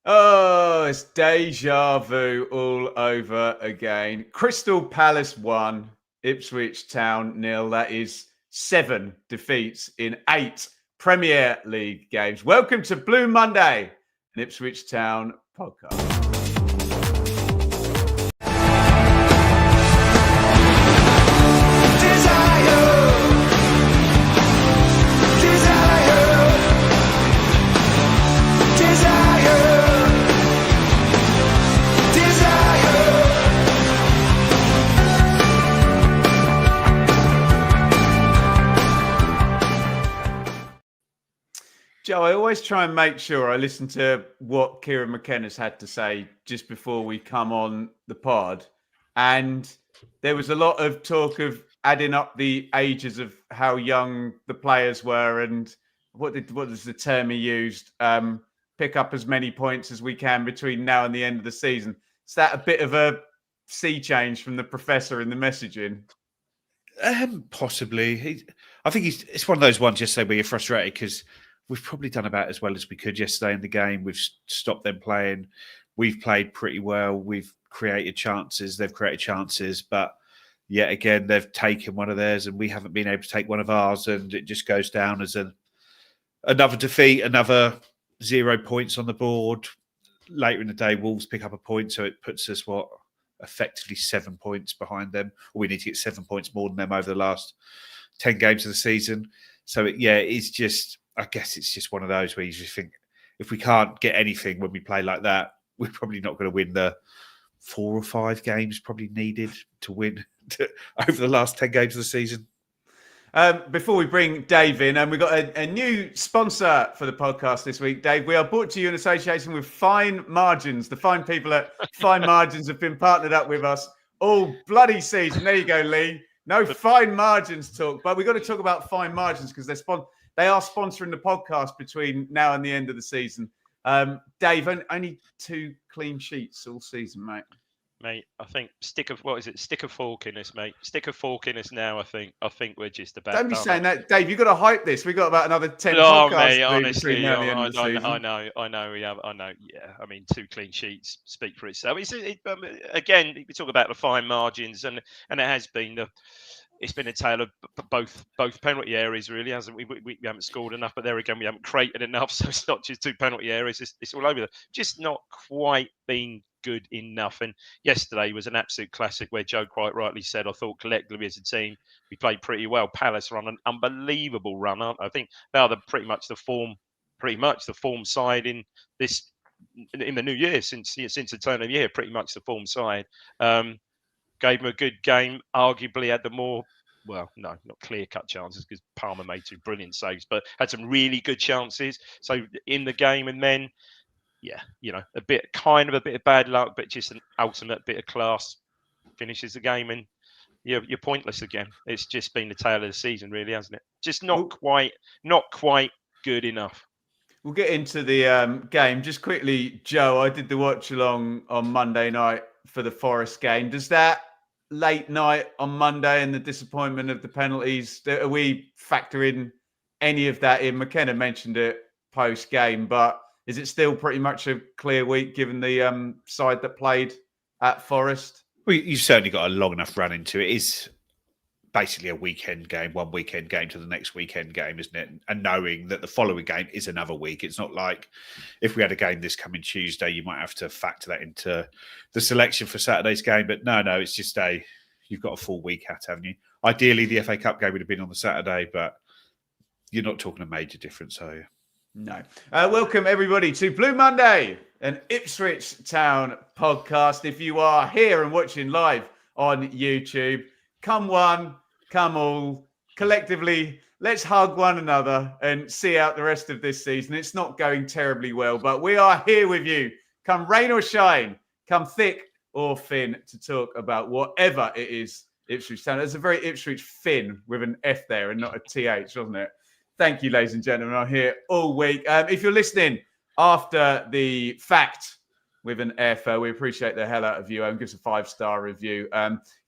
Oh, it's deja vu all over again. Crystal Palace 1, Ipswich Town 0. That is 7 defeats in 8 Premier League games. Welcome to Blue Monday, an Ipswich Town podcast. Joe, I always try and make sure I listen to what Kieran McKenna's had to say just before we come on the pod. And there was a lot of talk of adding up the ages of how young the players were and what was the term he used? Pick up as many points as we can between now and the end of the season. Is that a bit of a sea change from the professor in the messaging? Possibly. I think it's one of those ones yesterday where you're frustrated because we've probably done about as well as we could yesterday in the game. We've stopped them playing. We've played pretty well. We've created chances. They've created chances. But yet again, they've taken one of theirs and we haven't been able to take one of ours. And it just goes down as another defeat, another 0 points on the board. Later in the day, Wolves pick up a point. So it puts us, effectively 7 points behind them. We need to get 7 points more than them over the last 10 games of the season. So, it's just... I guess it's just one of those where you just think if we can't get anything when we play like that, we're probably not going to win the 4 or 5 games probably needed to win over the last 10 games of the season. Before we bring Dave in, and we've got a new sponsor for the podcast this week, Dave. We are brought to you in association with Fine Margins. The fine people at Fine Margins have been partnered up with us all bloody season. There you go, Lee. No fine margins talk, but we've got to talk about fine margins because they are sponsoring the podcast between now and the end of the season. Dave, only 2 clean sheets all season, mate. Mate, I think stick a fork in us, mate. Stick a fork in us now. I think we're just about. Don't be saying that, Dave. You've got to hype this. We've got about another 10 podcasts. Mate, honestly, between now and the end of the season. I know. We have. I know. Yeah, I mean, 2 clean sheets speak for itself. Again, we talk about the fine margins, and it has been it's been a tale of both penalty areas, really, hasn't we? We haven't scored enough, but there again, we haven't created enough. So it's not just 2 penalty areas; it's all over. Just not quite been good enough. And yesterday was an absolute classic where Joe quite rightly said, I thought collectively as a team we played pretty well. Palace run an unbelievable run. I think they are pretty much the form side in the new year since the turn of the year. Pretty much the form side. Gave them a good game. Arguably had the more, not clear-cut chances because Palmer made 2 brilliant saves, but had some really good chances. So in the game, and then, a bit of bad luck, but just an ultimate bit of class finishes the game, and you're pointless again. It's just been the tale of the season, really, hasn't it? Just not quite good enough. We'll get into the game. Just quickly, Joe, I did the watch-along on Monday night for the Forest game. Does that late night on Monday and the disappointment of the penalties, are we factoring any of that in? McKenna mentioned it post-game, but is it still pretty much a clear week given the side that played at Forest? Well, you've certainly got a long enough run into it. It is basically a weekend game, one weekend game to the next weekend game, isn't it? And knowing that the following game is another week. It's not like if we had a game this coming Tuesday, you might have to factor that into the selection for Saturday's game. But no, it's just you've got a full week out, haven't you? Ideally, the FA Cup game would have been on the Saturday, but you're not talking a major difference, are you? No. Welcome, everybody, to Blue Monday, an Ipswich Town podcast. If you are here and watching live on YouTube, come one, come all. Collectively, let's hug one another and see out the rest of this season. It's not going terribly well, but we are here with you. Come rain or shine, come thick or thin, to talk about whatever it is Ipswich Town. It's a very Ipswich Finn with an F there and not a TH, wasn't it? Thank you, ladies and gentlemen. I'm here all week. If you're listening after the fact with an F, we appreciate the hell out of you. Give us a 5-star review.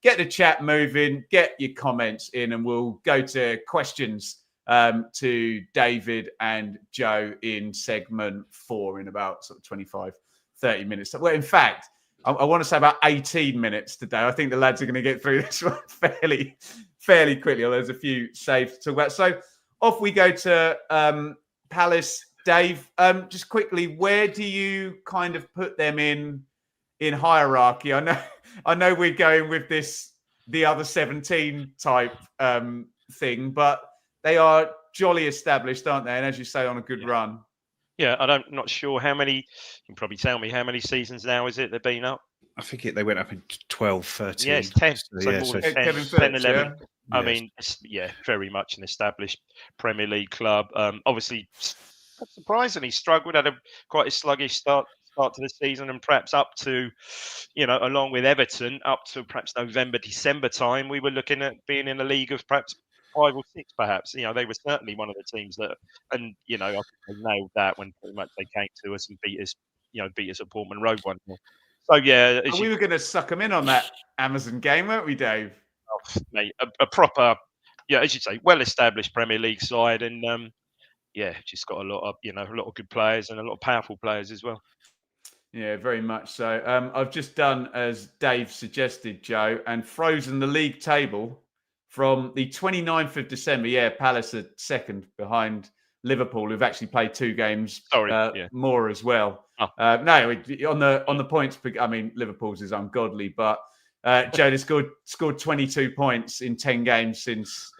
Get the chat moving, get your comments in, and we'll go to questions to David and Joe in segment 4 in about sort of 25, 30 minutes. Well, in fact, I want to say about 18 minutes today. I think the lads are going to get through this one fairly quickly. Although there's a few saves to talk about. So off we go to Palace. Dave, just quickly, where do you kind of put them in hierarchy? I know we're going with the other 17 type thing, but they are jolly established, aren't they? And as you say, on a good run. Yeah, not sure how many. You can probably tell me how many seasons now is it they've been up? I think they went up in 12, 13. Yeah, it's 10. So, More than 10, Kevin 10, Phillips, 11. yeah? I mean, very much an established Premier League club. Obviously, surprisingly struggled, had quite a sluggish start to the season, and perhaps up to, along with Everton, up to perhaps November, December time, we were looking at being in a league of perhaps 5 or 6, perhaps. They were certainly one of the teams that, and I think they nailed that when pretty much they came to us and beat us at Portman Road 1-0. So yeah, we were going to suck them in on that Amazon game, weren't we, Dave? Mate, a proper, as you say, well-established Premier League side, and just got a lot of good players and a lot of powerful players as well. Yeah, very much so. I've just done as Dave suggested, Joe, and frozen the league table from the 29th of December. Yeah, Palace are second behind Liverpool, who've actually played 2 games more as well. Oh. No, on the points, I mean, Liverpool's is ungodly, but Joe has scored 22 points in 10 games since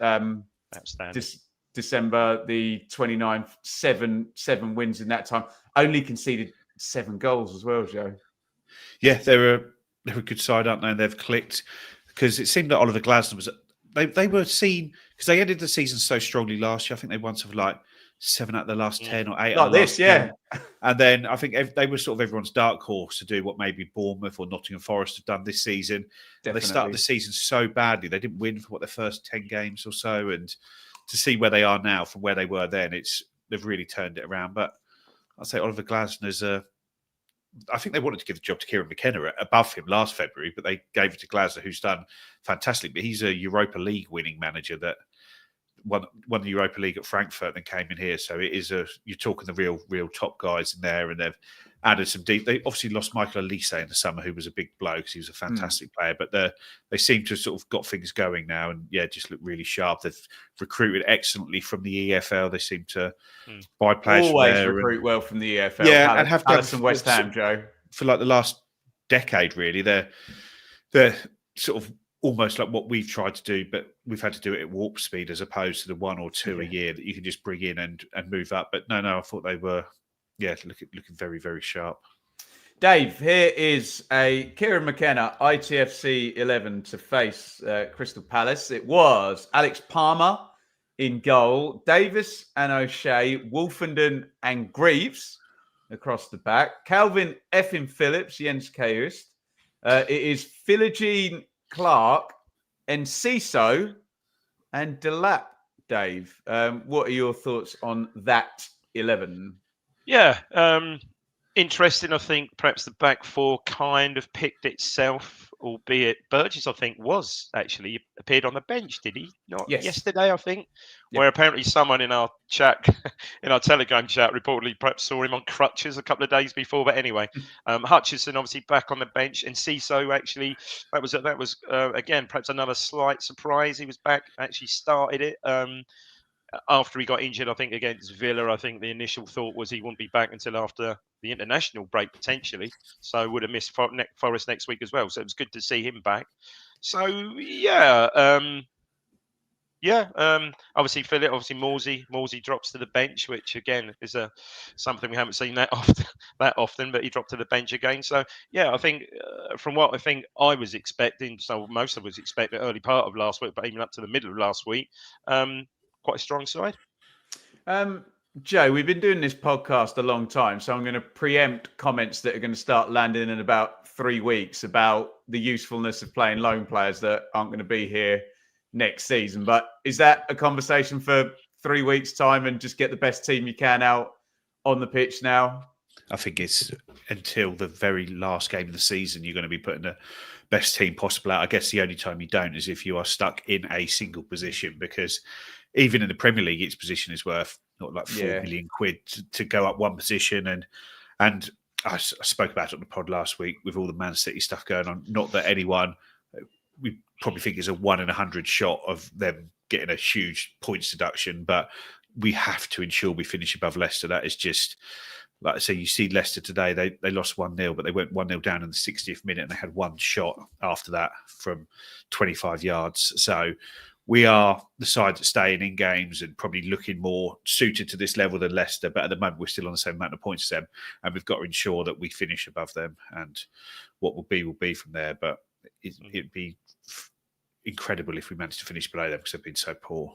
December the 29th, seven wins in that time. Only conceded 7 goals as well, Joe. Yeah, they're a good side, aren't they? And they've clicked because it seemed that Oliver Glasner was. They were seen because they ended the season so strongly last year. I think they won something like 7 out of the last 10 or 8. Like this, yeah. 10. And then I think they were sort of everyone's dark horse to do what maybe Bournemouth or Nottingham Forest have done this season. They started the season so badly. They didn't win for their first 10 games or so. And to see where they are now from where they were then, they've really turned it around. But I'd say Oliver Glasner's I think they wanted to give the job to Kieran McKenna above him last February, but they gave it to Glasner, who's done fantastic. But he's a Europa League winning manager that won the Europa League at Frankfurt and came in here. So it is you're talking the real top guys in there, and they've added some deep. They obviously lost Michael Elise in the summer, who was a big bloke because he was a fantastic player. But they seem to have sort of got things going now, and just look really sharp. They've recruited excellently from the EFL. They seem to buy players. Always recruit well from the EFL. Yeah, and have done from West Ham, Joe, for like the last decade. Really, they're sort of almost like what we've tried to do, but we've had to do it at warp speed as opposed to the 1 or 2 a year that you can just bring in and move up. But no, I thought they were, looking very, very sharp. Dave, here is a Kieran McKenna ITFC 11 to face Crystal Palace. It was Alex Palmer in goal, Davis and O'Shea, Wolfenden and Greaves across the back, Calvin Effin Phillips, Jens Kayust. It is Philogene Clark, Enciso, and Delap. Dave, what are your thoughts on that 11? Yeah, interesting. I think perhaps the back 4 kind of picked itself, albeit Burgess, I think, appeared on the bench, did he? Not yesterday, I think, where apparently someone in our chat, in our Telegram chat, reportedly perhaps saw him on crutches a couple of days before. But anyway, Hutchison obviously back on the bench, and Ciso actually that was again perhaps another slight surprise. He was back, actually started it. After he got injured, I think against Villa, I think the initial thought was he wouldn't be back until after the international break potentially. So would have missed Forest next week as well. So it was good to see him back. So obviously Philip, obviously Morsey drops to the bench, which again is something we haven't seen that often. But he dropped to the bench again. So I think from what I think I was expecting, so most of us expected early part of last week, but even up to the middle of last week. Quite a strong side. Joe, we've been doing this podcast a long time, so I'm going to preempt comments that are going to start landing in about 3 weeks about the usefulness of playing loan players that aren't going to be here next season. But is that a conversation for 3 weeks' time and just get the best team you can out on the pitch now? I think it's until the very last game of the season you're going to be putting the best team possible out. I guess the only time you don't is if you are stuck in a single position, because even in the Premier League, its position is worth not like £4 million to go up one position. And I spoke about it on the pod last week with all the Man City stuff going on. Not that anyone, we probably think is a 1 in 100 shot of them getting a huge points deduction, but we have to ensure we finish above Leicester. That is just, like I say, you see Leicester today, they lost 1-0, but they went 1-0 down in the 60th minute and they had one shot after that from 25 yards. So we are the side that's staying in games and probably looking more suited to this level than Leicester. But at the moment, we're still on the same amount of points as them. And we've got to ensure that we finish above them. And what will be from there. But it'd be incredible if we managed to finish below them because they've been so poor.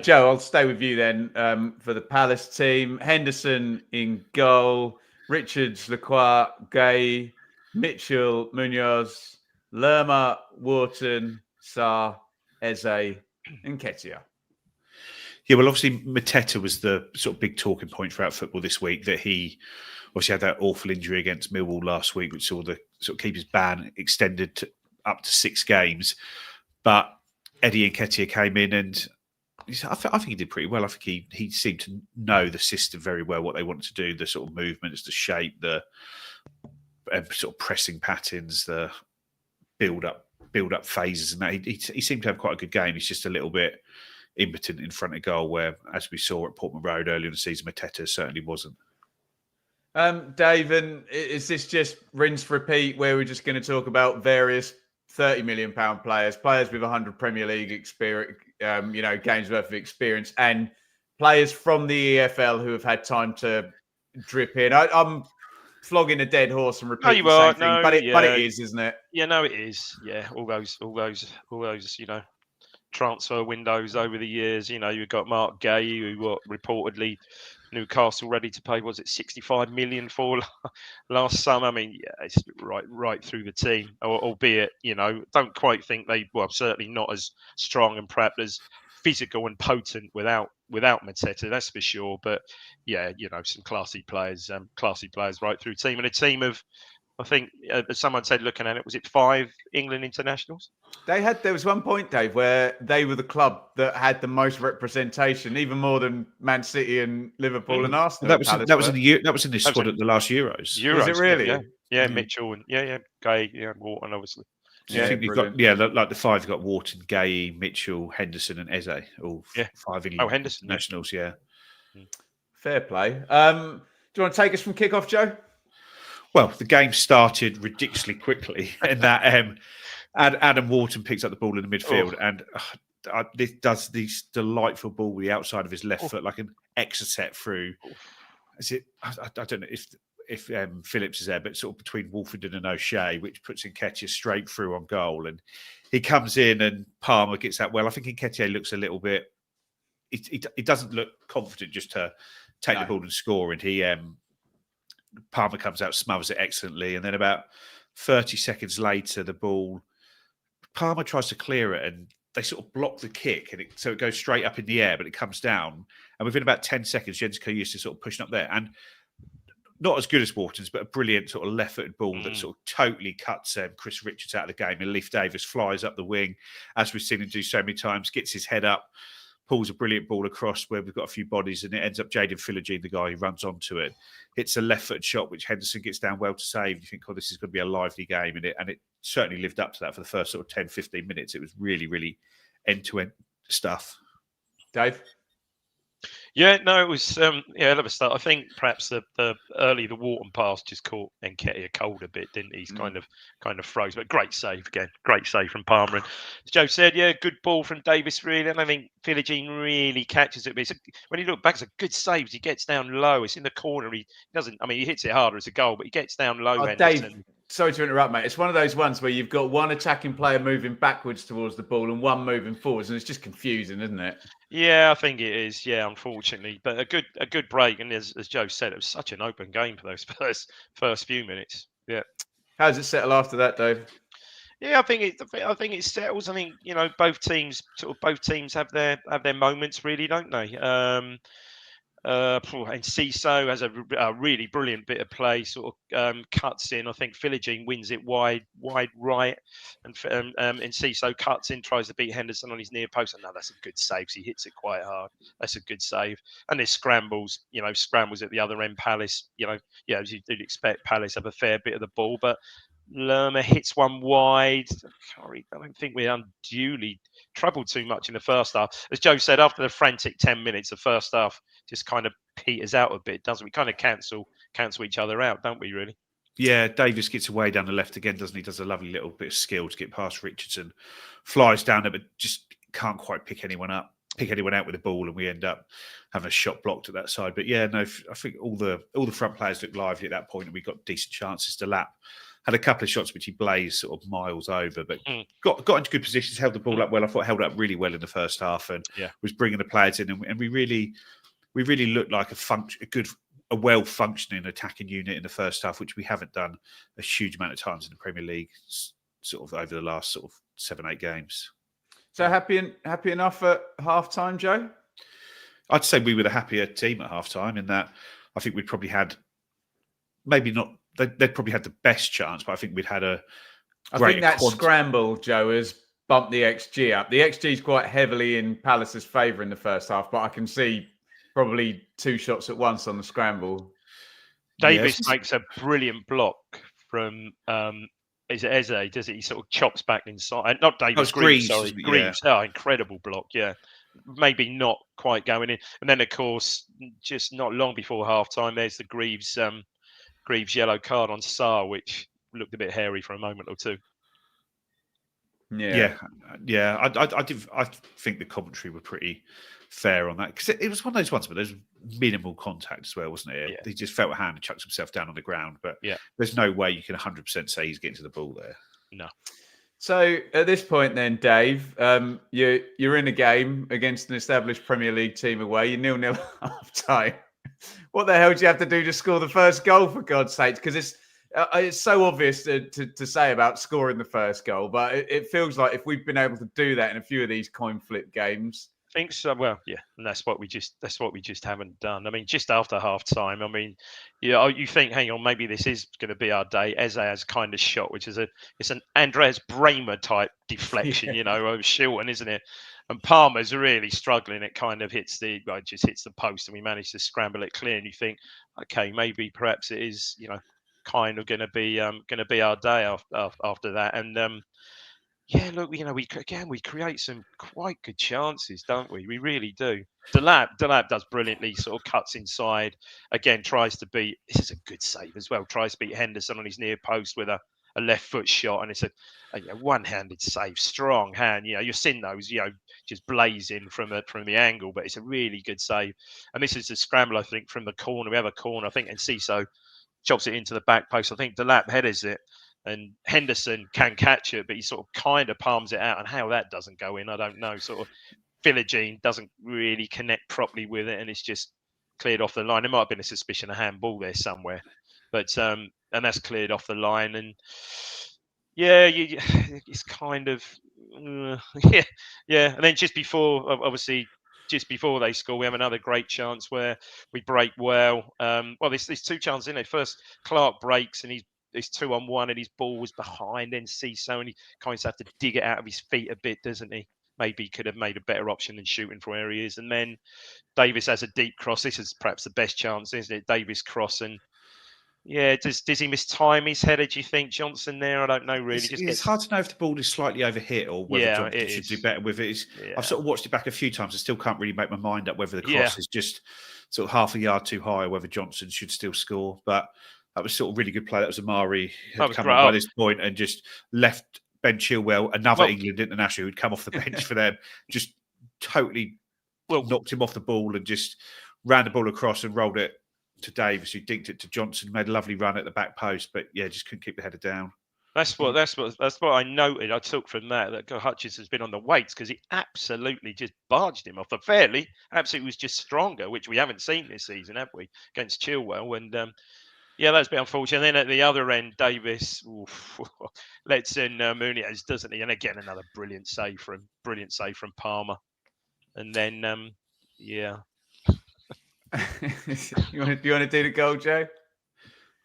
Joe, I'll stay with you then for the Palace team. Henderson in goal. Richards, Lacroix, Gay, Mitchell, Munoz, Lerma, Wharton, Sarr, Eze, and Nketiah. Yeah, well, obviously, Mateta was the sort of big talking point throughout football this week, that he obviously had that awful injury against Millwall last week, which saw the sort of keeper's ban extended up to 6 games. But Eddie Nketiah came in and I think he did pretty well. I think he seemed to know the system very well, what they wanted to do, the sort of movements, the shape, the sort of pressing patterns, the build-up phases, and that he seemed to have quite a good game. He's just a little bit impotent in front of goal, where, as we saw at Portman Road earlier in the season, Mateta certainly wasn't. Dave, and is this just rinse repeat, where we're just going to talk about various £30 million players with 100 Premier League experience, games worth of experience, and players from the EFL who have had time to drip in? I'm flogging a dead horse and repeating the same thing, but it is, isn't it? Yeah, no, it is. Yeah, all those, transfer windows over the years. You've got Mark Gay, who reportedly Newcastle ready to pay, was it 65 million for last summer? I mean, yeah, it's right through the team, albeit, don't quite think certainly not as strong and perhaps as physical and potent without Mateta, that's for sure. But yeah, some classy players right through team, and a team of, I think, as someone said looking at it, was it 5 England internationals? There was one point, Dave, where they were the club that had the most representation, even more than Man City and Liverpool and Arsenal. That was in the squad at the last Euros. Was it really? Yeah, Mitchell and Gay, and Wharton, obviously. I think you've got like the 5. You've got Wharton, Gay, Mitchell, Henderson, and Eze, all 5 England internationals. Yeah. Fair play. Do you want to take us from kickoff, Joe? Well, the game started ridiculously quickly, and that Adam Wharton picks up the ball in the midfield and this does this delightful ball with the outside of his left foot, like an exocet through. Is it? I don't know if Phillips is there, but sort of between Wolfenden and O'Shea, which puts Nketiah straight through on goal, and he comes in and Palmer gets that well. I think Nketiah looks a little bit. He doesn't look confident just to take the ball and score, and Palmer comes out, smothers it excellently, and then about 30 seconds later, the ball, Palmer tries to clear it, and they sort of block the kick, and so it goes straight up in the air, but it comes down, and within about 10 seconds, Jens Karius is sort of pushing up there, and not as good as Wharton's, but a brilliant sort of left-footed ball that sort of totally cuts Chris Richards out of the game, and Leif Davis flies up the wing, as we've seen him do so many times, gets his head up, pulls a brilliant ball across where we've got a few bodies, and it ends up Jaden Philogene, the guy who runs onto it, hits a left-footed shot, which Henderson gets down well to save. You think, this is going to be a lively game, and it certainly lived up to that for the first sort of 10, 15 minutes. It was really, end-to-end stuff. Dave? Yeah, no, it was hell of a start. I think perhaps the Wharton pass just caught Nketiah cold a bit, didn't he? He's kind of froze, but great save again. Great save from Palmer. And as Joe said, good ball from Davis, really. And I think Philogene really catches it. But when you look back, it's a good save. He gets down low. It's in the corner. He doesn't. I mean, he hits it harder as a goal, but he gets down low. Dave, sorry to interrupt, mate. It's one of those ones where you've got one attacking player moving backwards towards the ball and one moving forwards, and it's just confusing, isn't it? Yeah, I think it is. Yeah, unfortunately, but a good break, and as Joe said, it was such an open game for those first few minutes. Yeah. How does it settle after that, Dave? Yeah, I think it settles. I think both teams have their moments, really, don't they? And Ciso has a really brilliant bit of play, sort of cuts in. I think Philogene wins it wide right, and Ciso cuts in, tries to beat Henderson on his near post. And no, that's a good save. He hits it quite hard. That's a good save. And there's scrambles at the other end. Palace, as you'd expect, Palace have a fair bit of the ball, but Lerma hits one wide. I don't think we're unduly troubled too much in the first half. As Joe said, after the frantic 10 minutes, the first half just kind of peters out a bit, doesn't we? Kind of cancel each other out, don't we, really? Yeah, Davis gets away down the left again, doesn't he? Does a lovely little bit of skill to get past Richardson. Flies down there, but just can't quite pick anyone out with the ball, and we end up having a shot blocked at that side. But yeah, no, I think all the front players looked lively at that point, and we got decent chances to lap. Had a couple of shots which he blazed sort of miles over, but got into good positions, held the ball up well. I thought held up really well in the first half, and was bringing the players in, and we really looked like a well-functioning attacking unit in the first half, which we haven't done a huge amount of times in the Premier League, sort of over the last sort of 7-8 games. So happy enough at half-time, Joe? I'd say we were the happier team at half-time in that I think we probably had maybe not. They'd probably had the best chance, but I think we'd had a. I think that scramble, Joe, has bumped the XG up. The XG is quite heavily in Palace's favour in the first half, but I can see probably 2 shots at once on the scramble. Davis makes a brilliant block from. Is it Eze? Does it? He sort of chops back inside. Not Davis. Greaves. Sorry, Greaves. Yeah. Oh, incredible block. Yeah, maybe not quite going in. And then, of course, just not long before half time, there's the Greaves yellow card on Sarr, which looked a bit hairy for a moment or two. Yeah. I think the commentary were pretty fair on that, because it was one of those ones, but there's minimal contact as well, wasn't it? Yeah. He just felt a hand and chucks himself down on the ground, but there's no way you can 100% say he's getting to the ball there. No. So at this point, then, Dave, you're in a game against an established Premier League team away. You're 0-0 half time. What the hell do you have to do to score the first goal, for God's sake? Because it's so obvious to say about scoring the first goal, but it feels like if we've been able to do that in a few of these coin flip games. I think so. Well, yeah, and that's what we just haven't done. I mean, just after half time, I mean, you think, hang on, maybe this is going to be our day. Eze has kind of shot, which is it's an Andreas Bremer type deflection, of Shilton, isn't it? And Palmer's really struggling. It kind of hits the post, and we manage to scramble it clear. And you think, okay, maybe perhaps it is, kind of going to be our day after that. And yeah, look, we create some quite good chances, don't we? We really do. Delap does brilliantly. Sort of cuts inside again, tries to beat. This is a good save as well. Tries to beat Henderson on his near post with a left foot shot, and it's a one-handed save, strong hand. You're seeing those, just blazing from the angle, but it's a really good save. And this is the scramble, I think, from the corner. We have a corner, I think, and Ciso chops it into the back post. I think Delap headers it, and Henderson can catch it, but he sort of kind of palms it out. And how that doesn't go in, I don't know. Sort of Philogene doesn't really connect properly with it, and it's just cleared off the line. There might have been a suspicion of handball there somewhere, but and that's cleared off the line. And yeah, it's kind of yeah. And then just before they score, we have another great chance where we break well. There's 2 chances in it. First, Clark breaks and he's 2-on-1, and his ball was behind. Then Ciso, and he kind of have to dig it out of his feet a bit, doesn't he? Maybe he could have made a better option than shooting from where he is. And then Davis has a deep cross. This is perhaps the best chance, isn't it? Davis cross, and yeah, does he mistime his header, do you think, Johnson, there? I don't know, really. It's hard to know if the ball is slightly overhit or whether Johnson should do better with it. I've sort of watched it back a few times. I still can't really make my mind up whether the cross is just sort of half a yard too high or whether Johnson should still score. But that was sort of really good play. That was Amari who had come on by this point and just left Ben Chilwell, another England international who'd come off the bench for them, just totally knocked him off the ball and just ran the ball across and rolled it to Davis, who dinked it to Johnson, made a lovely run at the back post, but yeah, just couldn't keep the header down. That's what I noted. I took from that Hutchins has been on the weights, because he absolutely just barged him off. Absolutely was just stronger, which we haven't seen this season, have we? Against Chilwell, and that's a bit unfortunate. And then at the other end, Davis lets in Muniz, doesn't he? And again, another brilliant save from Palmer. And then You want to do the goal, Joe?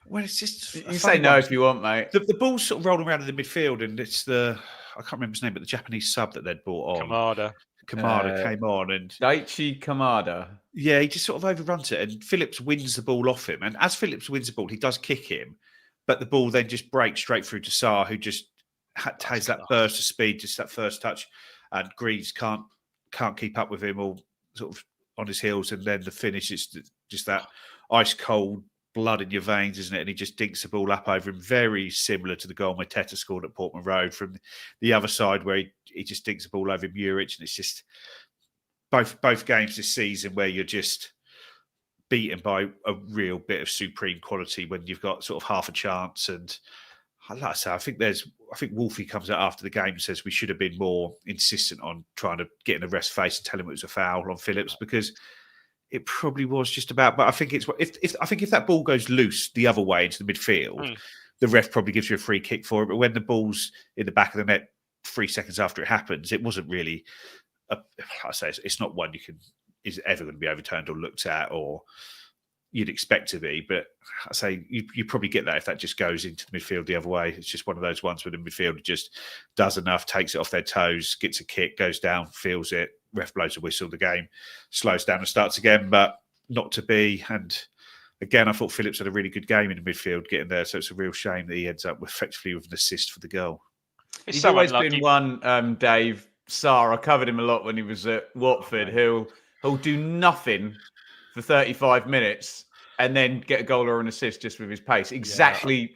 Well, it's just You can say no if you want, mate. The ball's sort of rolling around in the midfield, and it's I can't remember his name, but the Japanese sub that they'd brought on. Kamada came on, and Daichi Kamada. Yeah, he just sort of overruns it, and Phillips wins the ball off him. And as Phillips wins the ball, he does kick him, but the ball then just breaks straight through to Sarr, who just has that burst of speed, just that first touch, and Greaves can't keep up with him, or sort of on his heels, and then the finish is just that ice cold blood in your veins, isn't it? And he just dinks the ball up over him, very similar to the goal Mateta scored at Portman Road from the other side, where he just dinks the ball over Muric, and it's just both games this season where you're just beaten by a real bit of supreme quality when you've got sort of half a chance. And like I say, I think Wolfie comes out after the game and says we should have been more insistent on trying to get in the ref's face and tell him it was a foul on Phillips, because it probably was just about. But I think if that ball goes loose the other way into the midfield, the ref probably gives you a free kick for it. But when the ball's in the back of the net 3 seconds after it happens, it wasn't really. I say it's not one is ever going to be overturned or looked at, or you'd expect to be. But I say you probably get that if that just goes into the midfield the other way. It's just one of those ones where the midfielder just does enough, takes it off their toes, gets a kick, goes down, feels it, ref blows a whistle, the game slows down and starts again. But not to be. And again, I thought Phillips had a really good game in the midfield getting there. So it's a real shame that he ends up effectively with an assist for the goal. He's always been one, Dave. Sarr, I covered him a lot when he was at Watford. He'll do nothing for 35 minutes and then get a goal or an assist just with his pace. Exactly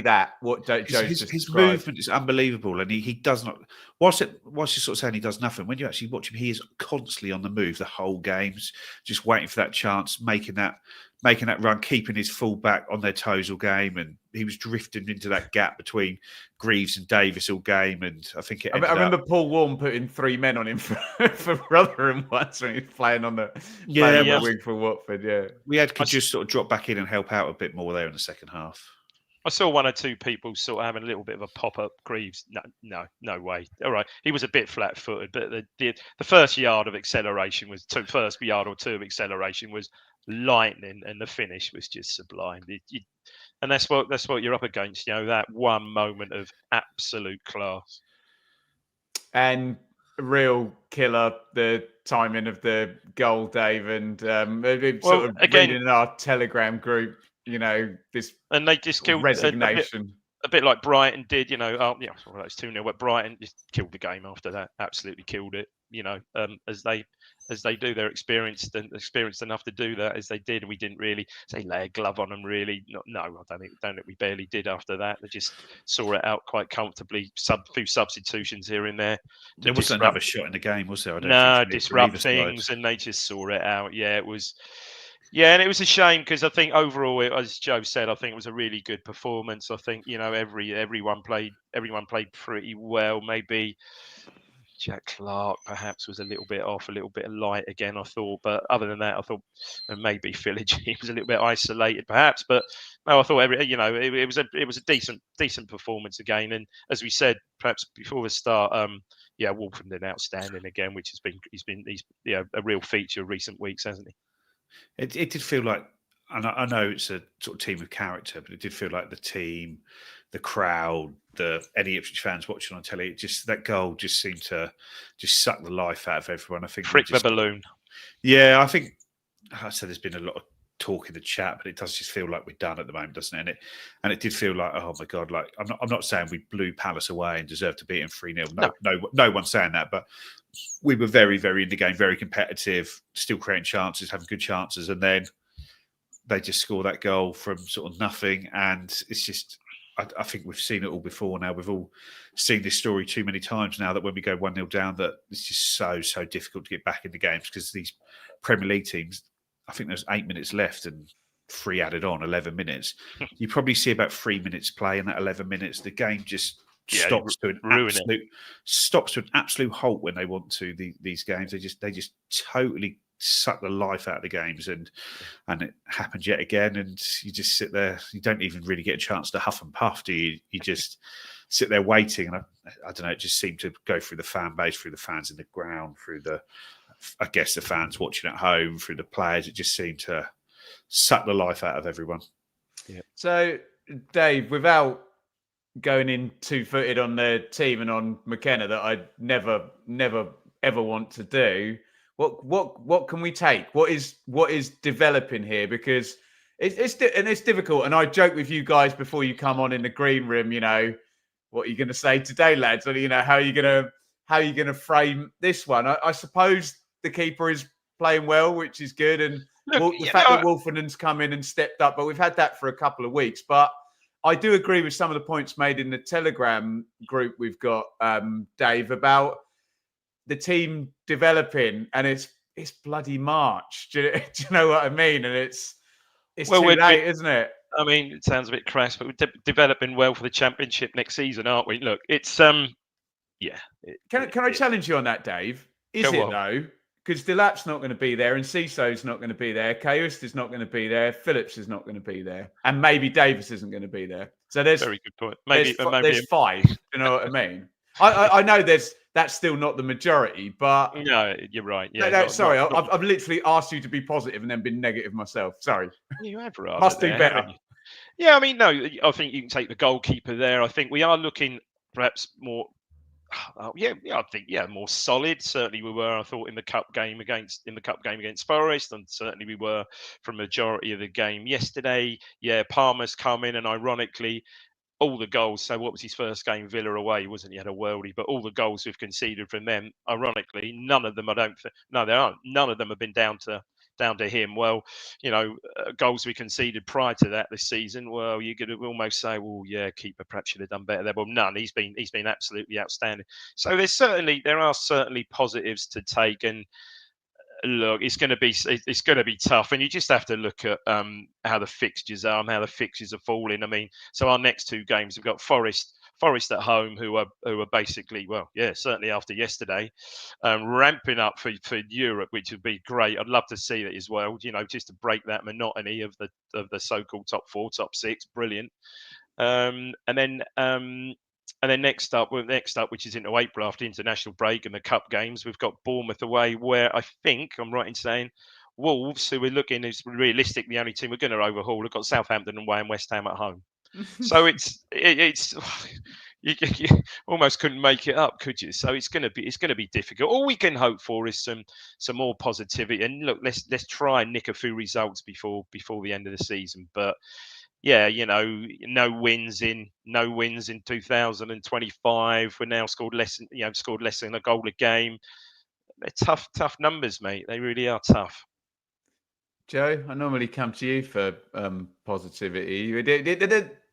that. What Joe's just his described. movement is unbelievable, and he does not. Whilst you're sort of saying he does nothing, when you actually watch him, he is constantly on the move the whole games, just waiting for that chance, making that run, keeping his full back on their toes all game, and he was drifting into that gap between Greaves and Davis all game. And I think I remember Paul Warne putting 3 men on him for Rotherham once when he was playing on the wing for Watford. Yeah, we could just sort of drop back in and help out a bit more there in the second half. I saw one or two people sort of having a little bit of a pop-up. Greaves, no way. All right, he was a bit flat-footed, but the first yard of acceleration was first yard or two of acceleration was lightning, and the finish was just sublime. And that's what you're up against. That one moment of absolute class. And a real killer, the timing of the goal, Dave, and reading in our Telegram group. This and they just killed resignation. A bit like Brighton did, it's 2-0, but Brighton just killed the game after that. Absolutely killed it. As they do, they're experienced enough to do that as they did. We didn't really lay a glove on them, really. I don't think we barely did after that. They just saw it out quite comfortably. Few substitutions here and there. There wasn't another shot in the game, was there? Disrupt things, and they just saw it out. Yeah, it was. Yeah, and it was a shame because I think overall, as Joe said, I think it was a really good performance. I think everyone played pretty well. Maybe Jack Clark perhaps was a little bit off, a little bit light again, I thought. But other than that, I thought maybe Philogene was a little bit isolated, perhaps. But no, I thought it was a decent performance again. And as we said, perhaps before the start, Wolfenden outstanding again, which he's been a real feature of recent weeks, hasn't he? It did feel like, and I know it's a sort of team of character, but it did feel like the team, the crowd, any Ipswich fans watching on telly, that goal just seemed to just suck the life out of everyone. I think prick the balloon. Yeah, I think I said there's been a lot of talk in the chat, but it does just feel like we're done at the moment, doesn't it? And it did feel like, oh my God, like I'm not saying we blew Palace away and deserved to beat them 3-0. No one's saying that, but we were very, very in the game, very competitive, still creating chances, having good chances, and then they just score that goal from sort of nothing. And it's just, I think we've seen it all before now. We've all seen this story too many times now, that when we go 1-0 down, that it's just so difficult to get back into games, because these Premier League teams, I think there's 8 minutes left and 3 added on, 11 minutes. You probably see about 3 minutes play in that 11 minutes. The game just stops to an absolute halt when they want to. These games, they just totally suck the life out of the games, and it happened yet again. And you just sit there. You don't even really get a chance to huff and puff, do you? You just sit there waiting. And I don't know. It just seemed to go through the fan base, through the fans in the ground, through the I guess the fans watching at home, through the players, it just seemed to suck the life out of everyone. Yeah. So, Dave, without going in two-footed on the team and on McKenna, that I'd never ever want to do, what can we take? What is developing here? Because it's difficult. And I joke with you guys before you come on in the green room, what are you going to say today, lads? Or, how are you going to frame this one? I suppose the keeper is playing well, which is good. And the fact that Wolfenden's come in and stepped up, but we've had that for a couple of weeks. But I do agree with some of the points made in the Telegram group we've got, Dave, about the team developing, and it's bloody March. Do you know what I mean? And it's too late, isn't it? I mean, it sounds a bit crass, but we're developing well for the championship next season, aren't we? Look, it's yeah. Can I challenge you on that, Dave? Is it though? Because Delap's not going to be there, and Cissok's not going to be there. Kaiust is not going to be there. Phillips is not going to be there, and maybe Davis isn't going to be there. So there's very good point. There's 5. Do you know what I mean? I know that's still not the majority, but no, you're right. Yeah, no, sorry, I've literally asked you to be positive and then been negative myself. Sorry, you have rather. Must do better. Yeah, I mean, no, I think you can take the goalkeeper there. I think we are looking perhaps more. I think more solid. Certainly we were. I thought in the cup game against Forest, and certainly we were for a majority of the game yesterday. Yeah, Palmer's come in, and ironically, all the goals. So what was his first game? Villa away, wasn't he? Had a worldie, but all the goals we've conceded from them, ironically, none of them. There aren't. None of them have been down to him. Well, goals we conceded prior to that this season. Well, you could almost say, well, yeah, keeper perhaps should have done better there. Well, none. He's been absolutely outstanding. So there are certainly positives to take, and look, it's going to be tough, and you just have to look at how the fixtures are and how the fixtures are falling. I mean, so our next 2 games, we've got Forest at home, who are basically, certainly after yesterday, ramping up for Europe, which would be great. I'd love to see that as well. Just to break that monotony of the so-called top 4, top 6, brilliant. And then next up, which is into April after international break and the cup games, we've got Bournemouth away, where I think I'm right in saying Wolves, who we're looking is realistic the only team we're going to overhaul. We've got Southampton away and West Ham at home. So it's you almost couldn't make it up, could you? So it's going to be difficult. All we can hope for is some more positivity. And look, let's try and nick a few results before the end of the season. But yeah, no wins in 2025. We're now scored less than a goal a game. They're tough numbers, mate. They really are tough. Joe, I normally come to you for positivity.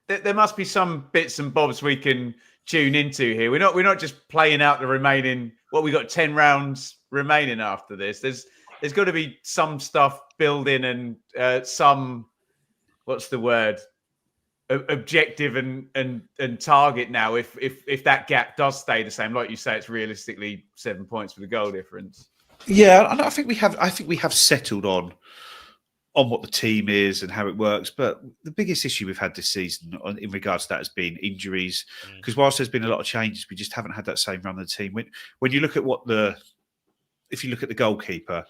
There must be some bits and bobs we can tune into here. We're not just playing out the remaining. We got 10 rounds remaining after this. There's got to be some stuff building and some. What's the word? Objective and target now. If that gap does stay the same, like you say, it's realistically 7 points with a goal difference. Yeah, and I think we have settled on what the team is and how it works. But the biggest issue we've had this season in regards to that has been injuries. Because whilst there's been a lot of changes, we just haven't had that same run of the team. When you look at if you look at the goalkeeper,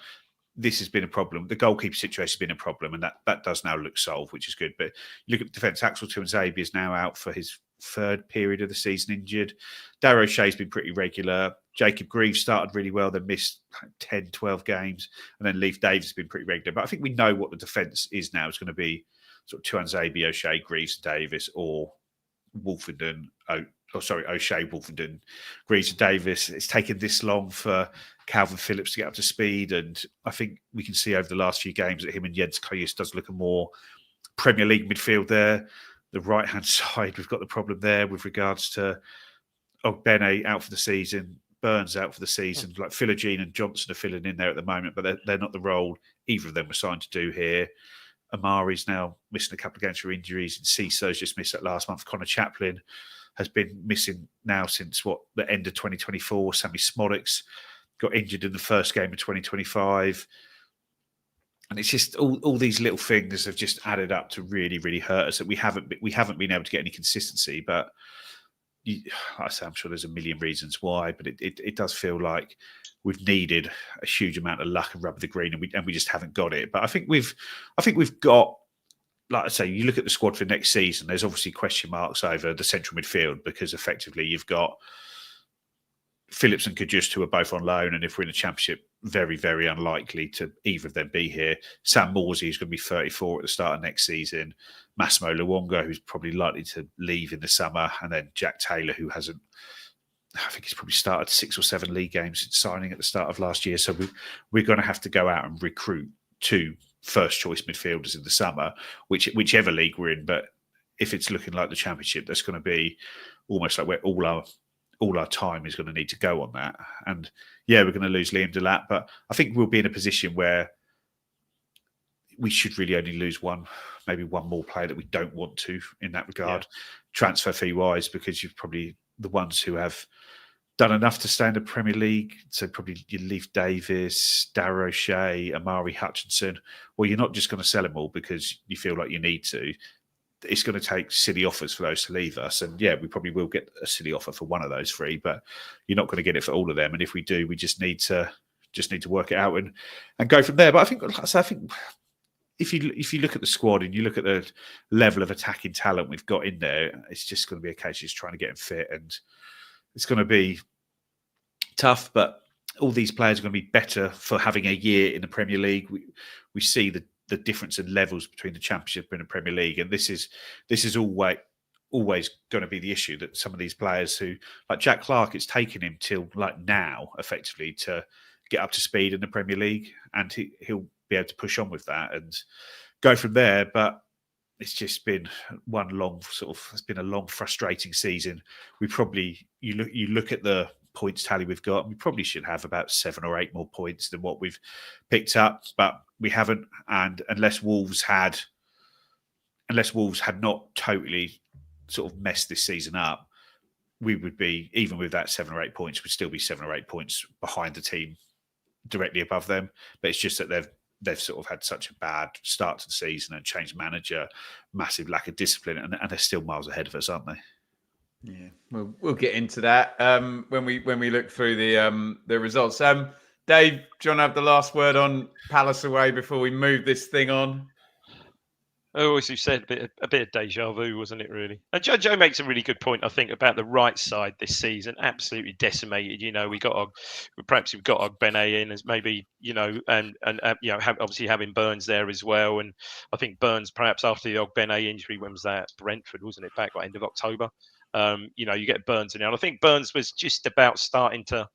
this has been a problem. The goalkeeper situation has been a problem, and that does now look solved, which is good. But you look at defence, Axel Tuanzebe is now out for his 3rd period of the season injured. Darragh O'Shea's been pretty regular. Jacob Greaves started really well, then missed 10, 12 games. And then Leif Davis has been pretty regular. But I think we know what the defence is now. It's going to be sort of Tuanzebe, O'Shea, Greaves, Davis, or Wolfenden. O'Shea, Wolfenden, Greaves, Davis. It's taken this long for Calvin Phillips to get up to speed, and I think we can see over the last few games that him and Jens Kaiust does look a more Premier League midfield there. The right-hand side, we've got the problem there with regards to Ogbene out for the season, Burns out for the season. Like Philogene and Johnson are filling in there at the moment, but they're not the role either of them were signed to do here. Amari's now missing a couple of games for injuries, and Cissok's just missed that last month. Connor Chaplin has been missing now since the end of 2024. Sammy Smodix got injured in the first game of 2025. And it's just all these little things have just added up to really, really hurt us, that we haven't been able to get any consistency. But like I say, I'm sure there's a million reasons why, but it does feel like we've needed a huge amount of luck and rub of the green, and we just haven't got it. But I think we've got, like I say, you look at the squad for next season, there's obviously question marks over the central midfield, because effectively you've got Phillips and Kajust, who are both on loan, and if we're in the Championship, very, very unlikely to either of them be here. Sam Morsey, who's going to be 34 at the start of next season. Massimo Luongo, who's probably likely to leave in the summer. And then Jack Taylor, who hasn't, I think he's probably started 6 or 7 league games since signing at the start of last year. So we're going to have to go out and recruit 2 first-choice midfielders in the summer, whichever league we're in. But if it's looking like the Championship, that's going to be almost like where all our time is going to need to go on that. And yeah, we're going to lose Liam Delap, but I think we'll be in a position where we should really only lose maybe one more player that we don't want to in that regard, transfer fee wise, because you've probably the ones who have done enough to stay in the Premier League. So probably you Leif Davis, Darragh O'Shea, Amari Hutchinson. Well, you're not just going to sell them all because you feel like you need to. It's going to take silly offers for those to leave us. And yeah, we probably will get a silly offer for one of those 3, but you're not going to get it for all of them. And if we do, we just need to work it out and go from there. But I think if you look at the squad and you look at the level of attacking talent we've got in there, it's just going to be a case of just trying to get them fit. And it's going to be tough, but all these players are going to be better for having a year in the Premier League. We see the difference in levels between the Championship and the Premier League, and this is always going to be the issue, that some of these players who, like Jack Clark, it's taken him till like now effectively to get up to speed in the Premier League, and he'll be able to push on with that and go from there. But it's just been it's been a long frustrating season. We probably, you look at the points tally we've got, we probably should have about 7 or 8 more points than what we've picked up, but we haven't. And unless Wolves had not totally sort of messed this season up, we would be, even with that 7 or 8 points, we'd still be 7 or 8 points behind the team directly above them. But it's just that they've sort of had such a bad start to the season and changed manager, massive lack of discipline, and they're still miles ahead of us, aren't they? Yeah, we'll get into that when we look through the results. Dave, do you want to have the last word on Palace away before we move this thing on? Oh, as you said, a bit of deja vu, wasn't it, really? And Joe makes a really good point, I think, about the right side this season. Absolutely decimated. We've got Ogbene in as maybe, and obviously having Burns there as well. And I think Burns, perhaps after the Ogbene injury, when was that? Brentford, wasn't it? Back at end of October. You get Burns in there. And I think Burns was just about starting to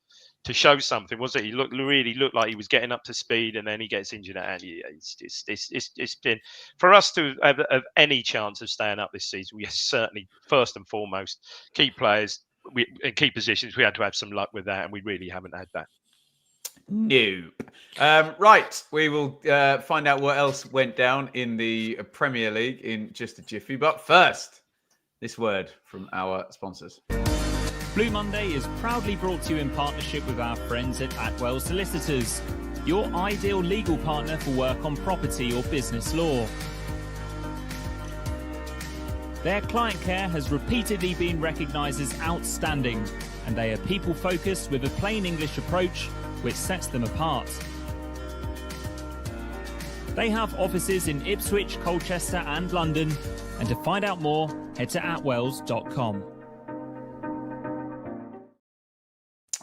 show something, wasn't it? He really looked like he was getting up to speed, and then he gets injured. And it's been, for us to have any chance of staying up this season, we certainly, first and foremost, key players in key positions, we had to have some luck with that, and we really haven't had that. Nope. Right, we will find out what else went down in the Premier League in just a jiffy. But first, this word from our sponsors. Blue Monday is proudly brought to you in partnership with our friends at Atwell Solicitors, your ideal legal partner for work on property or business law. Their client care has repeatedly been recognised as outstanding, and they are people-focused with a plain English approach which sets them apart. They have offices in Ipswich, Colchester and London, and to find out more, head to atwells.com.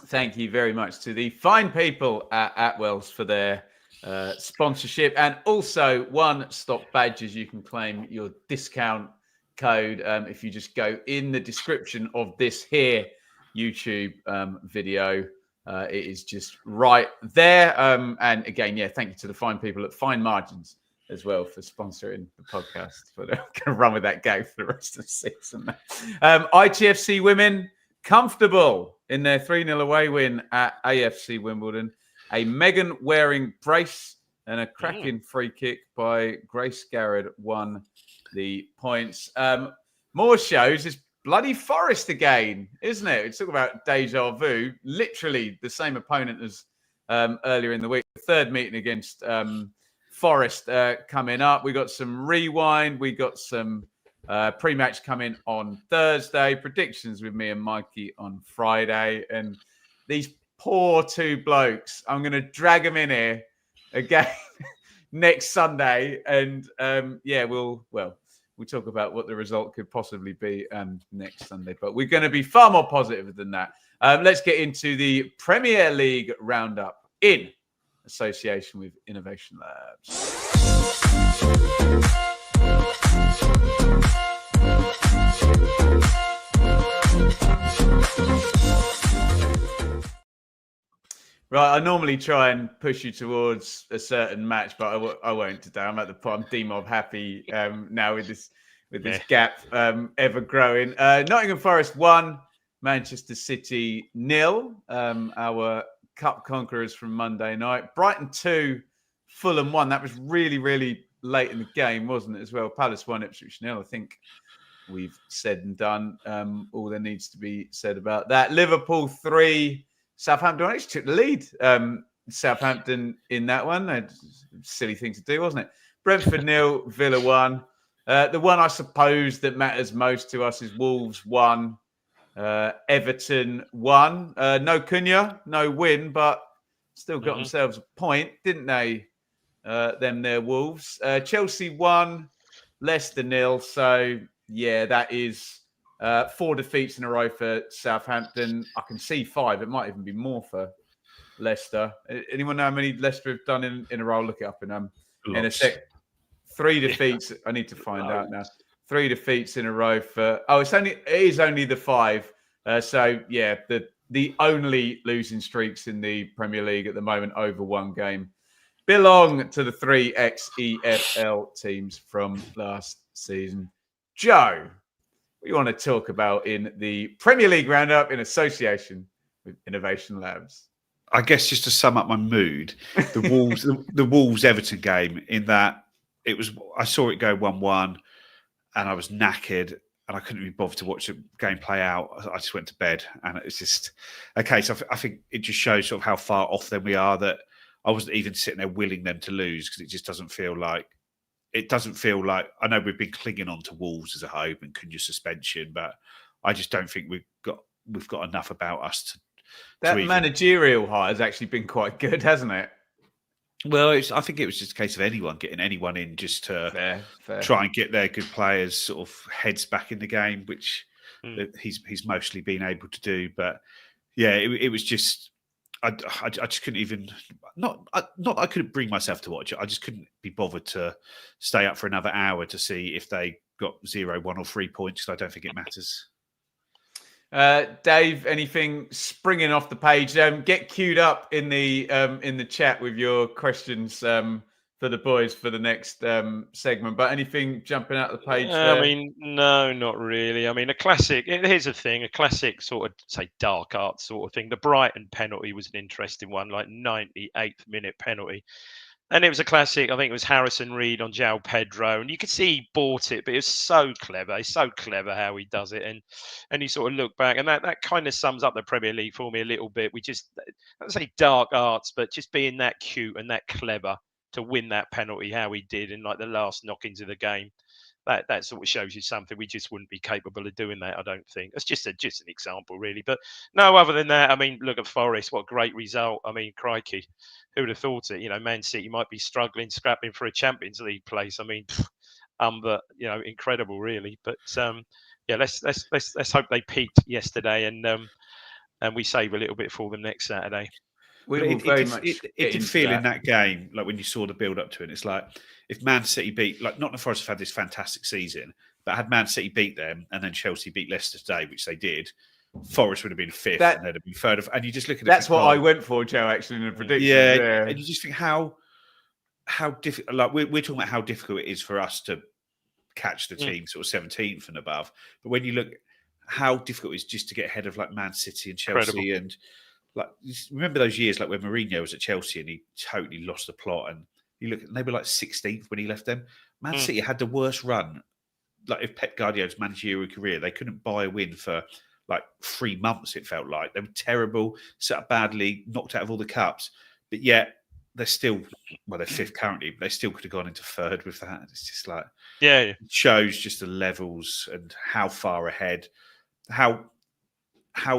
Thank you very much to the fine people at Atwells for their sponsorship, and also one-stop badges. You can claim your discount code if you just go in the description of this here YouTube video. It is just right there. And again, thank you to the fine people at Fine Margins as well for sponsoring the podcast. But I'm going to run with that gag for the rest of the season. ITFC women comfortable in their 3-0 away win at AFC Wimbledon. A Megan Waring brace and a cracking free kick by Grace Garrett won the points. More shows is bloody Forest again, isn't it? It's talking about deja vu. Literally the same opponent as earlier in the week. The third meeting against Forest coming up. We got some rewind. We got some Pre-match coming on Thursday. Predictions with me and Mikey on Friday. And these poor two blokes, I'm going to drag them in here again next Sunday. And we'll talk about what the result could possibly be next Sunday. But we're going to be far more positive than that. Let's get into the Premier League roundup in association with Innovation Labs. Right, I normally try and push you towards a certain match, but I won't today. I'm at the point. I'm D-Mob happy now with this gap ever growing. Nottingham Forest 1, Manchester City 0. Our cup conquerors from Monday night. Brighton 2, Fulham 1. That was really, really late in the game, wasn't it? As well. Palace 1, Ipswich 0. I think we've said and done all there needs to be said about that. Liverpool 3. Southampton actually took the lead. Southampton in that one. A silly thing to do, wasn't it? Brentford 0, Villa 1. The one I suppose that matters most to us is Wolves 1, Everton 1. No Cunha, no win, but still got themselves a point, didn't they? Their Wolves. Chelsea 1, Leicester 0. So, yeah, that is 4 defeats in a row for Southampton. I can see 5. It might even be more for Leicester. Anyone know how many Leicester have done in a row? I'll look it up in a sec. 3 defeats. I need to find out now. 3 defeats in a row for. It is only the 5. So yeah, the only losing streaks in the Premier League at the moment over 1 game belong to the 3 ex-EFL teams from last season. Joe, what do you want to talk about in the Premier League roundup in association with Innovation Labs? I guess just to sum up my mood, the Wolves Everton game, in that I saw it go 1-1 and I was knackered and I couldn't be bothered to watch the game play out. I just went to bed, and it's just a case. I think it just shows sort of how far off then we are, that I wasn't even sitting there willing them to lose, because it just doesn't feel like. It doesn't feel like. I know we've been clinging on to Wolves as a hope and Cunha suspension, but I just don't think we've got enough about us to. That managerial hire has actually been quite good, hasn't it? Well, I think it was just a case of getting anyone in just to try and get their good players sort of heads back in the game, which he's mostly been able to do. But yeah, it was just I just couldn't even I couldn't bring myself to watch it. I just couldn't be bothered to stay up for another hour to see if they got 0, 1 or 3 points, because I don't think it matters. Dave, anything springing off the page? Get queued up in the chat with your questions for the boys for the next segment. But anything jumping out of the page? I mean, no, not really. I mean, a classic. Here's the thing: a classic sort of, say, dark art sort of thing. The Brighton penalty was an interesting one, like 98th minute penalty. And it was a classic. I think it was Harrison Reed on João Pedro, and you could see he bought it, but it was so clever. It's so clever how he does it, and you sort of look back, and that kind of sums up the Premier League for me a little bit. We just, I don't say dark arts, but just being that cute and that clever to win that penalty, how he did in like the last knockings of the game. That sort of shows you something. We just wouldn't be capable of doing that, I don't think. It's just an example, really. But no, other than that, I mean, look at Forest. What a great result. I mean, crikey, who would have thought it? You know, Man City might be struggling, scrapping for a Champions League place. I mean, but you know, incredible, really. But yeah, let's hope they peaked yesterday, and we save a little bit for them next Saturday. It did feel in that game, like when you saw the build up to it, it's like if Man City beat, like Nottingham Forest have had this fantastic season, but had Man City beat them and then Chelsea beat Leicester today, which they did, Forest would have been 5th and they'd have been 3rd. And you just look at that's what I went for, Joe, actually, in the prediction. Yeah, and you just think how difficult. Like we're talking about how difficult it is for us to catch the team sort of 17th and above, but when you look how difficult it is just to get ahead of like Man City and Chelsea. Incredible. And like, remember those years like when Mourinho was at Chelsea and he totally lost the plot, and you look, they were like 16th when he left them. Man City had the worst run. Like if Pep Guardiola's managerial career, they couldn't buy a win for like 3 months. It felt like they were terrible, set up badly, knocked out of all the cups. But yet they're still, well, they're fifth currently, but they still could have gone into third with that. It's just like, it shows just the levels and how far ahead, how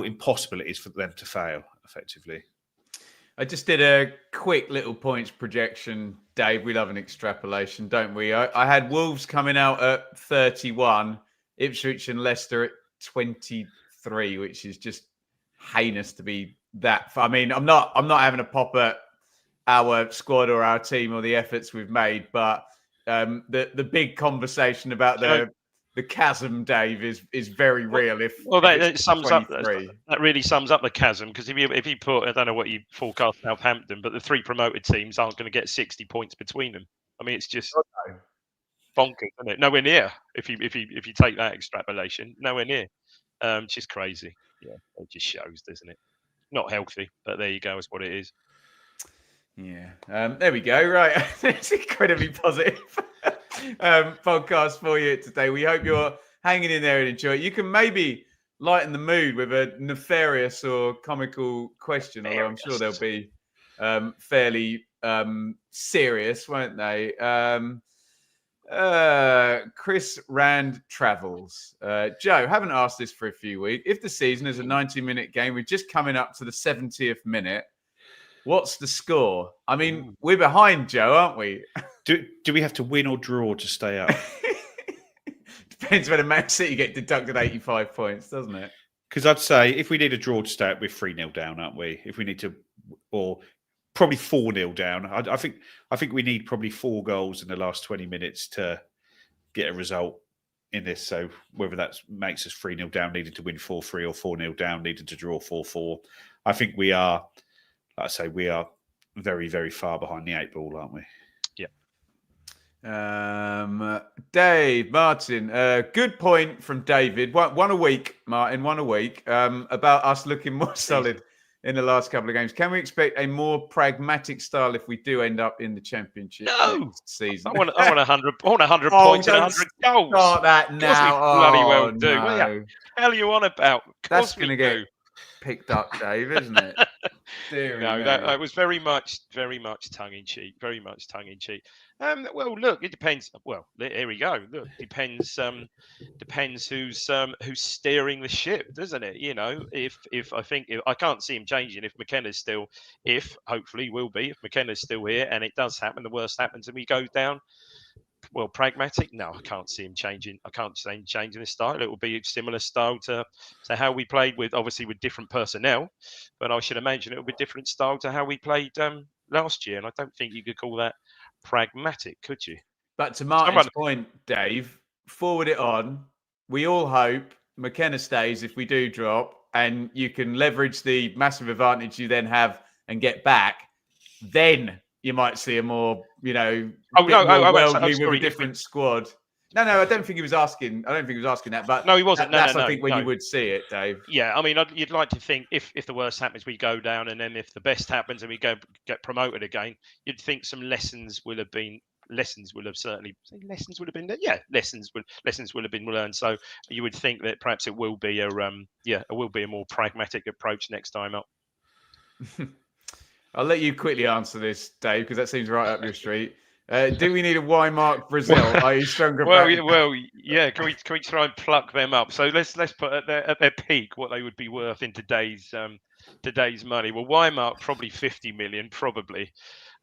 impossible it is for them to fail effectively. I just did a quick little points projection, Dave. We love an extrapolation, don't we? I had Wolves coming out at 31, Ipswich and Leicester at 23, which is just heinous to be that. I mean, I'm not having a pop at our squad or our team or the efforts we've made, but the big conversation about the chasm, Dave, is very real. That sums up. 23. That really sums up the chasm, because if you put, I don't know what you forecast Southampton, but the 3 promoted teams aren't going to get 60 points between them. I mean, it's just bonkers, isn't it? Nowhere near. If you take that extrapolation, nowhere near. It's just crazy. Yeah, it just shows, doesn't it? Not healthy, but there you go. It's what it is. Yeah. There we go. Right. It's incredibly positive podcast for you today. We hope you're hanging in there and enjoy it. You can maybe lighten the mood with a nefarious or comical question, although I'm sure they'll be fairly serious, won't they? Chris Rand Travels. Joe, haven't asked this for a few weeks. If the season is a 90-minute game, we're just coming up to the 70th minute. What's the score? I mean, we're behind, Joe, aren't we? Do we have to win or draw to stay up? Depends whether Man City get deducted 85 points, doesn't it? Because I'd say if we need a draw to stay up, we're 3-0 down, aren't we? If we need to, or probably 4-0 down. I think we need probably 4 goals in the last 20 minutes to get a result in this. So whether that makes us 3-0 down, needing to win 4-3, or 4-0 down, needing to draw 4-4. I think we are, like I say, we are very, very far behind the 8 ball, aren't we? Dave Martin, good point from David. One a week, Martin. One a week. About us looking more solid in the last couple of games. Can we expect a more pragmatic style if we do end up in the Championship next season? I want 100. I want 100 points and 100 goals. Start that now. Bloody well do. No. What the hell are you on about? That's going to get picked up, Dave, isn't it? No, that was very much tongue in cheek. Very much tongue in cheek. Well, look, it depends. Well, here we go. Look, depends who's steering the ship, doesn't it? You know, if I can't see him changing. If McKenna's still, hopefully will be, if McKenna's still here, and it does happen, the worst happens, and we go down. Well, pragmatic. No, I can't see him changing. I can't see him changing the style. It will be a similar style to how we played, with obviously with different personnel, but I should imagine it will be different style to how we played last year. And I don't think you could call that pragmatic, could you? But to Martin's point, Dave, forward it on. We all hope McKenna stays if we do drop, and you can leverage the massive advantage you then have and get back. Then you might see a more, worldly with a different squad. No, I don't think he was asking. I don't think he was asking that. But no, he wasn't. I think when you would see it, Dave. Yeah, I mean, you'd like to think if the worst happens, we go down, and then if the best happens and we get promoted again, you'd think some lessons will have been learned. So you would think that perhaps it will be a more pragmatic approach next time up. I'll let you quickly answer this, Dave, because that seems right up your street. Do we need a Y mark Brazil? Are you stronger? Well, yeah. Can we try and pluck them up? So let's put at their peak what they would be worth in today's money. Well, Y mark probably 50 million, probably,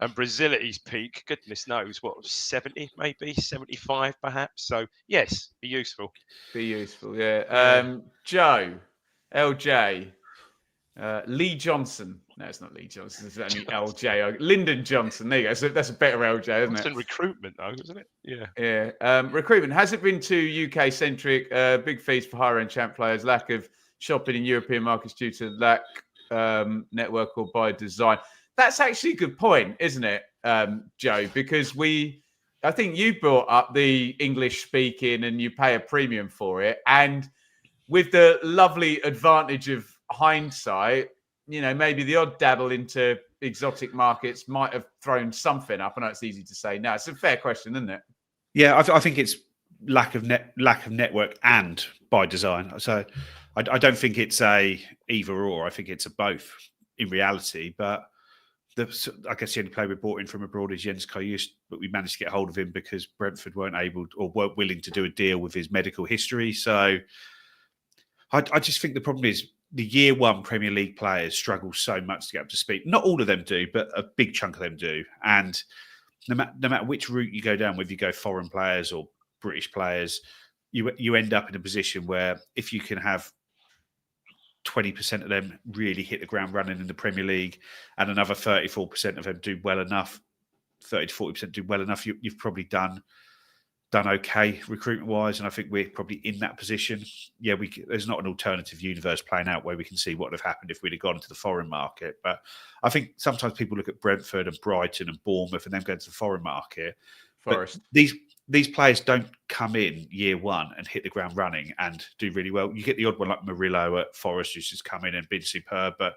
and Brazil at his peak, goodness knows what, 70 maybe, 75 perhaps. So yes, be useful. Yeah. Joe, LJ. Lee Johnson. No, it's not Lee Johnson. It's only LJ. Lyndon Johnson. There you go. So that's a better LJ, isn't it? It's recruitment, though, isn't it? Yeah. Yeah. Recruitment. Has it been too UK centric? Big fees for higher end champ players. Lack of shopping in European markets due to lack network or by design. That's actually a good point, isn't it, Joe? Because I think you brought up the English speaking, and you pay a premium for it, and with the lovely advantage of hindsight, maybe the odd dabble into exotic markets might have thrown something up. I know it's easy to say now. It's a fair question, isn't it? Yeah, I think it's lack of network and by design. So I don't think it's a either or. I think it's a both in reality. But I guess the only player we brought in from abroad is Jens Kajus, but we managed to get hold of him because Brentford weren't able or weren't willing to do a deal with his medical history. So I just think the problem is the year one Premier League players struggle so much to get up to speed. Not all of them do, but a big chunk of them do. And no matter which route you go down, whether you go foreign players or British players, you end up in a position where if you can have 20% of them really hit the ground running in the Premier League and another 34% of them do well enough, 30 to 40% do well enough, you've probably done okay recruitment-wise, and I think we're probably in that position. Yeah, there's not an alternative universe playing out where we can see what would have happened if we'd have gone to the foreign market. But I think sometimes people look at Brentford and Brighton and Bournemouth and then go to the foreign market. Forest. But these players don't come in year one and hit the ground running and do really well. You get the odd one like Murillo at Forest who's just come in and been superb, but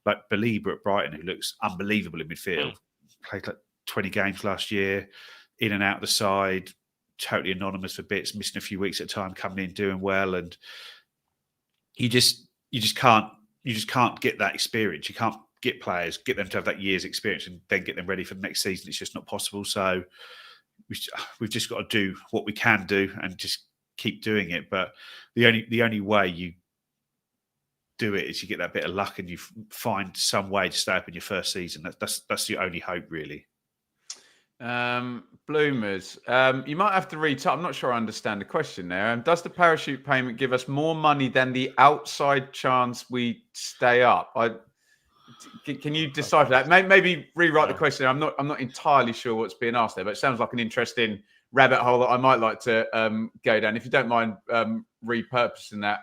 like Belieber at Brighton, who looks unbelievable in midfield, played like 20 games last year, in and out the side, totally anonymous for bits, missing a few weeks at a time, coming in doing well, and you just can't get that experience. You can't get players, get them to have that year's experience, and then get them ready for the next season. It's just not possible. So we've just got to do what we can do and just keep doing it. But the only way you do it is you get that bit of luck and you find some way to stay up in your first season. That's the only hope, really. Bloomers, you might have to retype. I'm not sure I understand the question there. Does the parachute payment give us more money than the outside chance we stay up? Can you decipher that? Maybe rewrite the question. I'm not entirely sure what's being asked there, but it sounds like an interesting rabbit hole that I might like to go down. If you don't mind repurposing that,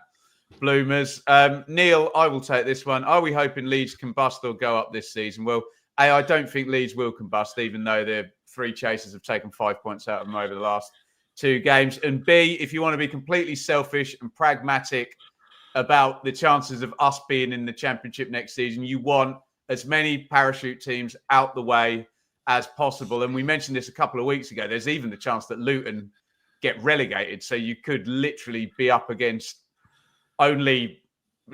Bloomers. Neil, I will take this one. Are we hoping Leeds combust or go up this season? Well, A, I don't think Leeds will combust, even though their 3 chasers have taken 5 points out of them over the last 2 games. And B, if you want to be completely selfish and pragmatic about the chances of us being in the Championship next season, you want as many parachute teams out the way as possible. And we mentioned this a couple of weeks ago. There's even the chance that Luton get relegated. So you could literally be up against only,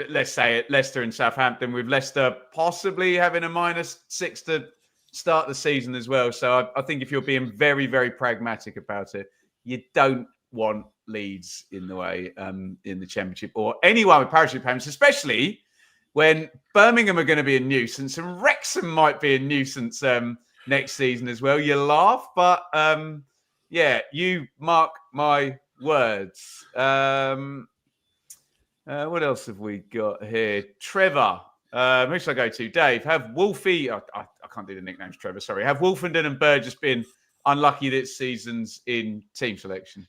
let's say it, Leicester and Southampton, with Leicester possibly having a -6 to start the season as well. So I think if you're being very, very pragmatic about it, you don't want Leeds in the way in the Championship, or anyone with parachute payments, especially when Birmingham are going to be a nuisance and Wrexham might be a nuisance next season as well. You laugh, but yeah, you mark my words. What else have we got here? Trevor, who should I go to? Dave, have Wolfie, I can't do the nicknames, Trevor, sorry. Have Wolfenden and Burgess been unlucky this season's in team selection?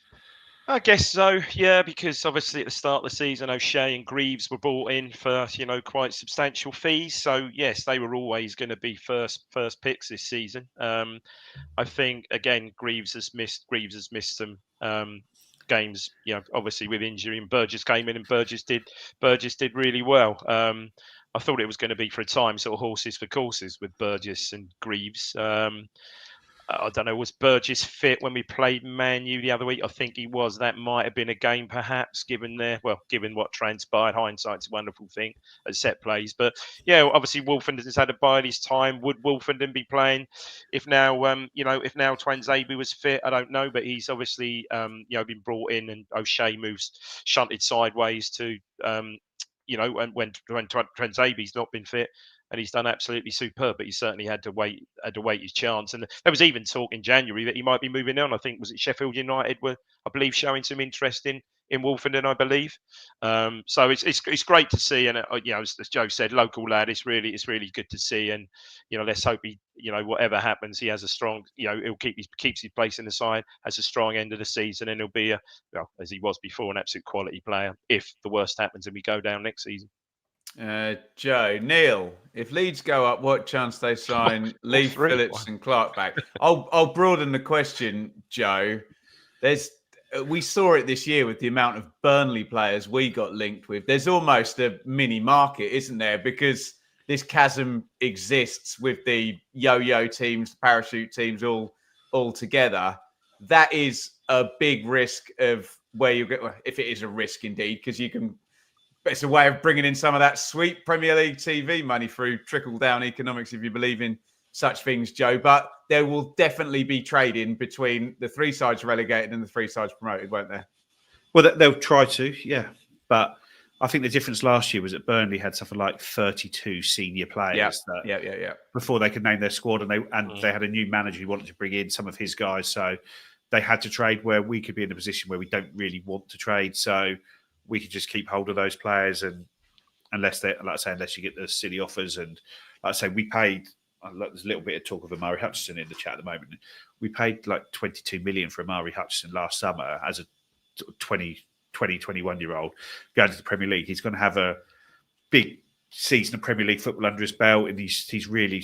I guess so, yeah, because obviously at the start of the season, O'Shea and Greaves were brought in for, quite substantial fees. So yes, they were always going to be first picks this season. I think again, Greaves has missed some games, obviously with injury, and Burgess came in and Burgess did really well. I thought it was going to be for a time sort of horses for courses with Burgess and Greaves. I don't know, was Burgess fit when we played Man U the other week? I think he was. That might have been a game, perhaps, given what transpired. Hindsight's a wonderful thing at set plays. But yeah, obviously Wolfenden's had to bide his time. Would Wolfenden be playing if now Twanzebe was fit? I don't know, but he's obviously been brought in, and O'Shea shunted sideways to and when Twanzebe's not been fit. And he's done absolutely superb, but he certainly had to wait his chance. And there was even talk in January that he might be moving on. I think was it Sheffield United were, I believe, showing some interest in Wolfenden, I believe. So it's great to see, and as Joe said, local lad. It's really good to see, and let's hope he, whatever happens, he has a strong, he'll keeps his place in the side, has a strong end of the season, and he'll be as he was before, an absolute quality player. If the worst happens and we go down next season. Joe, Neil, if Leeds go up, what chance they sign Lee Phillips and Clark back? I'll broaden the question, Joe. We saw it this year with the amount of Burnley players we got linked with. There's almost a mini market, isn't there? Because this chasm exists with the yo-yo teams, the parachute teams all together. That is a big risk of where you get, if it is a risk indeed, because you can. It's a way of bringing in some of that sweet Premier League TV money through trickle-down economics, if you believe in such things, Joe. But there will definitely be trading between the 3 sides relegated and the 3 sides promoted, won't there? Well, they'll try to, yeah. But I think the difference last year was that Burnley had something like 32 senior players before they could name their squad, and they had a new manager who wanted to bring in some of his guys, so they had to trade, where we could be in a position where we don't really want to trade, so we could just keep hold of those players, and unless you get the silly offers, and like I say, we paid. There's a little bit of talk of Amari Hutchinson in the chat at the moment. We paid like 22 million for Amari Hutchinson last summer as a 21-year-old going to the Premier League. He's going to have a big season of Premier League football under his belt, and he's really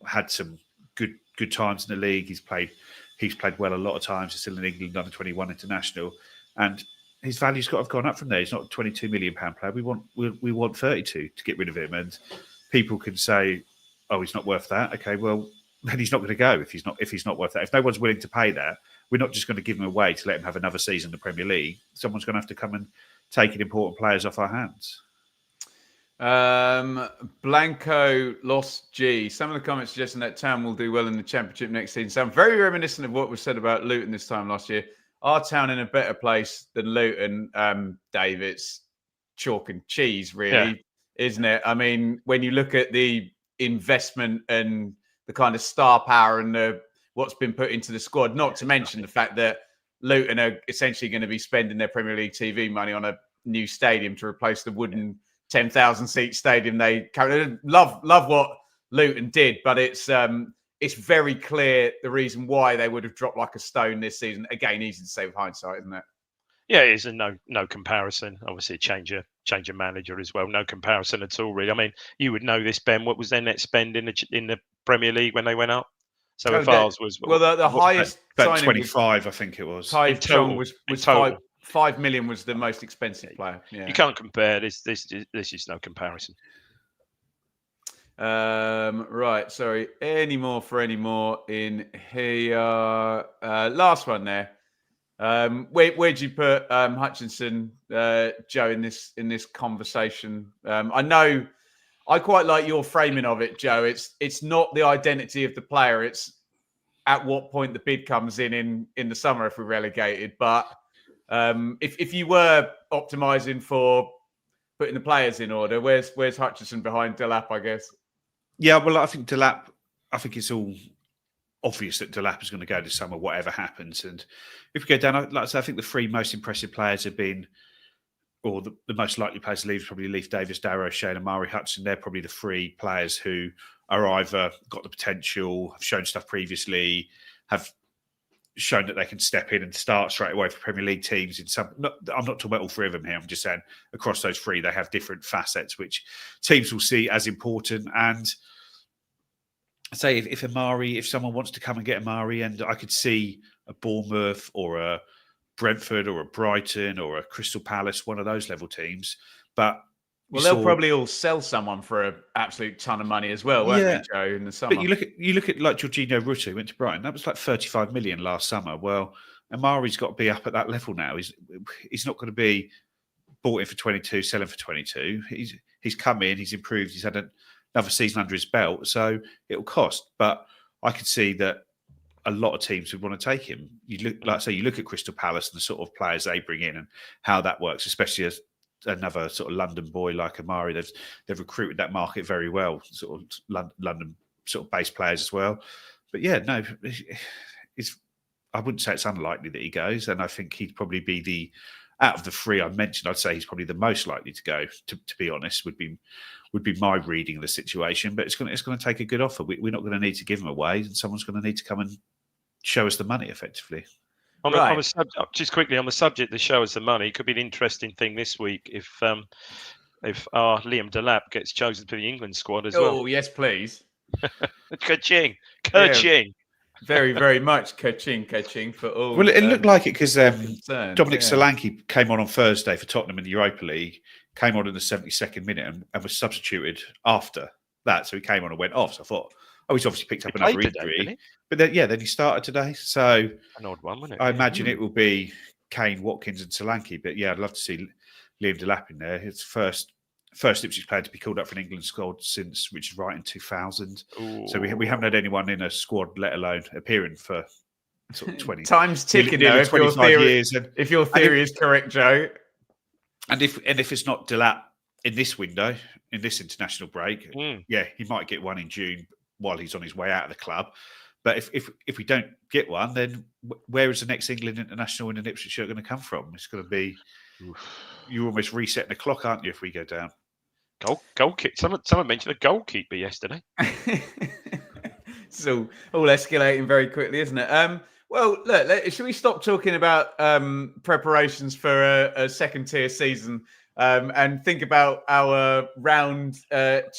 had some good times in the league. He's played well a lot of times. He's still in England under 21 international, and his value's got to have gone up from there. He's not a 22 million pound player. We want 32 to get rid of him, and people can say, "Oh, he's not worth that." Okay, well then he's not going to go if he's not worth that. If no one's willing to pay that, we're not just going to give him away to let him have another season in the Premier League. Someone's going to have to come and take important players off our hands. Blanco Lost G. Some of the comments suggesting that Town will do well in the Championship next season sound very reminiscent of what was said about Luton this time last year. Are Town in a better place than Luton? Dave, it's chalk and cheese, really, isn't it? I mean, when you look at the investment and the kind of star power and what's been put into the squad, not to mention the fact that Luton are essentially going to be spending their Premier League TV money on a new stadium to replace the wooden 10,000 seat stadium they carried. Love what Luton did, but it's very clear the reason why they would have dropped like a stone this season. Again, easy to say with hindsight, isn't it? Yeah, it is, and no comparison. Obviously, change a manager as well. No comparison at all, really. I mean, you would know this, Ben. What was their net spend in the Premier League when they went up? So if ours was the highest about 25, I think it was. Kai Chong was 5 million was the most expensive player. Yeah. You can't compare. This is no comparison. Right. Sorry. Any more in here? Last one there. Where'd you put Hutchinson, Joe, in this conversation? I know I quite like your framing of it, Joe. It's not the identity of the player. It's at what point the bid comes in the summer if we're relegated. But if you were optimising for putting the players in order, where's Hutchinson behind Delap, I guess? Yeah, well, I think Delap. I think it's all obvious that Delap is going to go this summer, whatever happens. And if we go down, like I say, I think the 3 most impressive players have been, or the most likely players to leave is probably Leif Davis, Darrow O'Shea and Amari Hutchinson. They're probably the 3 players who are either got the potential, have shown stuff previously, have shown that they can step in and start straight away for Premier League teams. I'm not talking about all 3 of them here. I'm just saying across those 3, they have different facets which teams will see as important. And I say if someone wants to come and get Amari, and I could see a Bournemouth or a Brentford or a Brighton or a Crystal Palace, one of those level teams. But they'll probably all sell someone for an absolute ton of money as well, won't they, Joe, in the summer? But you look at like Jorginho Rutter, who went to Brighton. That was like 35 million last summer. Well, Amari's got to be up at that level now. He's not going to be bought in for 22, selling for 22. He's come in, he's improved, he's had another season under his belt, so it'll cost. But I could see that a lot of teams would want to take him. You look at Crystal Palace and the sort of players they bring in and how that works, especially as another sort of London boy like Amari. They've recruited that market very well, sort of London sort of based players as well. But yeah, no, I wouldn't say it's unlikely that he goes, and I think he'd probably be out of the 3 I mentioned, I'd say he's probably the most likely to go. To be honest, would be my reading of the situation. But it's going to take a good offer. We're not going to need to give him away, and someone's going to need to come and show us the money effectively. Just quickly on the subject, the show us the money could be an interesting thing this week if our Liam Delap gets chosen for the England squad as well. Oh yes, please. Ka-ching. Yeah, very, very much ka-ching for all. Well, it looked like it because Dominic Solanke came on Thursday for Tottenham in the Europa League, came on in the 72nd minute and was substituted after that. So he came on and went off. So I thought, he's obviously picked up another injury. But then he started today. So an odd one, wasn't it? I imagine it will be Kane, Watkins and Solanke. But yeah, I'd love to see Liam Delap in there. His first first Ipswich player to be called up for an England squad since, which is right in 2000. Ooh. So we haven't had anyone in a squad, let alone appearing for sort of 20. Time's ticking nearly though. If your 25 theory, years. if your theory is correct, Joe. And if it's not Delap in this window, in this international break, yeah, he might get one in June while he's on his way out of the club. But if we don't get one, then where is the next England international in an Ipswich shirt going to come from? It's going to be, you're almost resetting the clock, aren't you, if we go down? Goal kick. Someone mentioned a goalkeeper yesterday. It's all escalating very quickly, isn't it? Well, look, should we stop talking about preparations for a second tier season and think about our round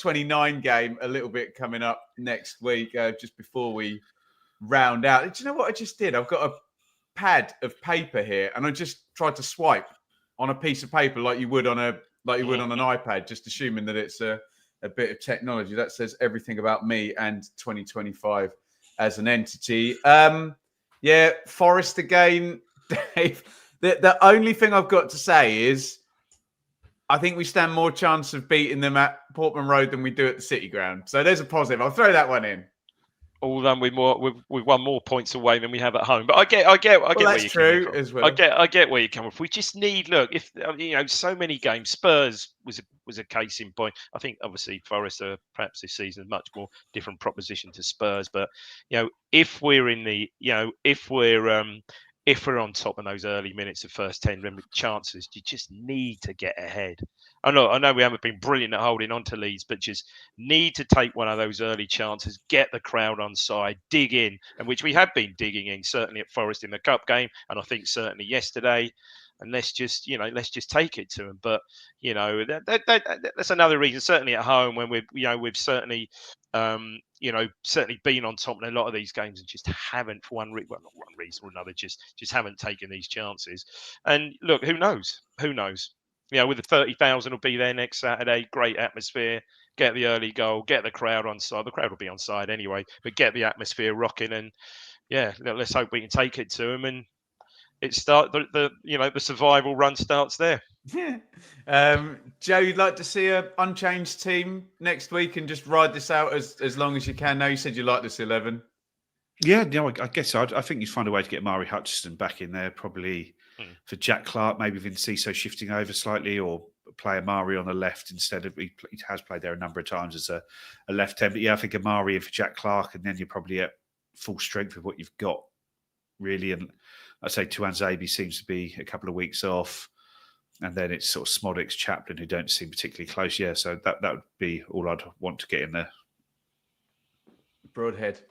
29 game a little bit coming up next week, just before we round out? Do you know what I just did? I've got a pad of paper here, and I just tried to swipe on a piece of paper like you would on an iPad, just assuming that it's a bit of technology. That says everything about me and 2025 as an entity. Yeah, Forest again, Dave. The only thing I've got to say is I think we stand more chance of beating them at Portman Road than we do at the City Ground. So there's a positive. I'll throw that one in. Although we've won more points away than we have at home, but I get where you're coming from. As well. I get where you're coming from. We just need if so many games. Spurs was a case in point. I think obviously Forest are perhaps this season a much more different proposition to Spurs, but if we're in the if we're on top in those early minutes of first 10 chances, you just need to get ahead. I know we haven't been brilliant at holding on to leads, but just need to take one of those early chances, get the crowd on side, dig in, and which we have been digging in, certainly at Forest in the Cup game, and I think certainly yesterday. And let's just take it to them. But that's another reason. Certainly at home, when we've certainly certainly been on top in a lot of these games and just haven't, for not one reason or another, just haven't taken these chances. And look, who knows? With the 30,000 will be there next Saturday. Great atmosphere. Get the early goal. Get the crowd on side. The crowd will be on side anyway. But get the atmosphere rocking, and let's hope we can take it to them. And the survival run starts there. Yeah. Joe, you'd like to see an unchanged team next week and just ride this out as long as you can? Now, you said you like this 11. Yeah, I guess so. I think you'd find a way to get Mari Hutchinson back in there, probably for Jack Clark, maybe Vinciso shifting over slightly, or play Amari on the left instead of, he has played there a number of times as a left hand. But yeah, I think Amari in for Jack Clark, and then you're probably at full strength with what you've got, really. And I'd say Tuan Zabi seems to be a couple of weeks off. And then it's sort of Smodix, Chaplin, who don't seem particularly close. Yeah, so that would be all I'd want to get in there. Broadhead.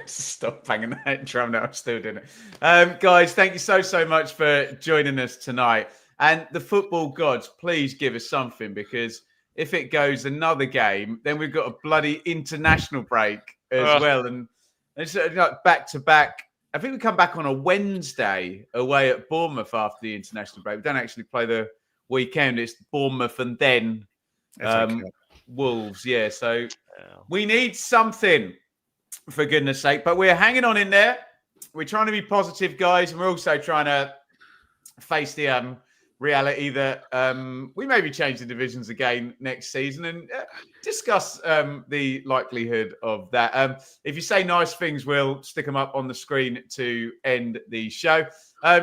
Stop banging that drum now. I'm still doing it. Guys, thank you so much for joining us tonight. And the football gods, please give us something, because if it goes another game, then we've got a bloody international break as well. And it's like back-to-back. I think we come back on a Wednesday away at Bournemouth after the international break. We don't actually play the weekend. It's Bournemouth and then Wolves. Yeah, so we need something, for goodness sake. But we're hanging on in there. We're trying to be positive, guys. And we're also trying to face the reality that we maybe change the divisions again next season, and discuss the likelihood of that. If you say nice things, we'll stick them up on the screen to end the show.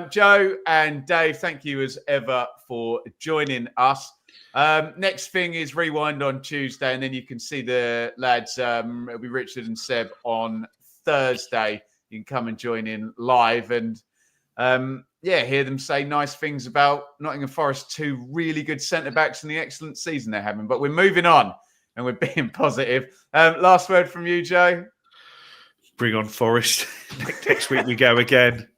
Joe and Dave, thank you as ever for joining us. Next thing is Rewind on Tuesday, and then you can see the lads. It'll be Richard and Seb on Thursday. You can come and join in live and hear them say nice things about Nottingham Forest, two really good centre-backs and the excellent season they're having. But we're moving on and we're being positive. Last word from you, Joe. Bring on Forest. Next week we go again.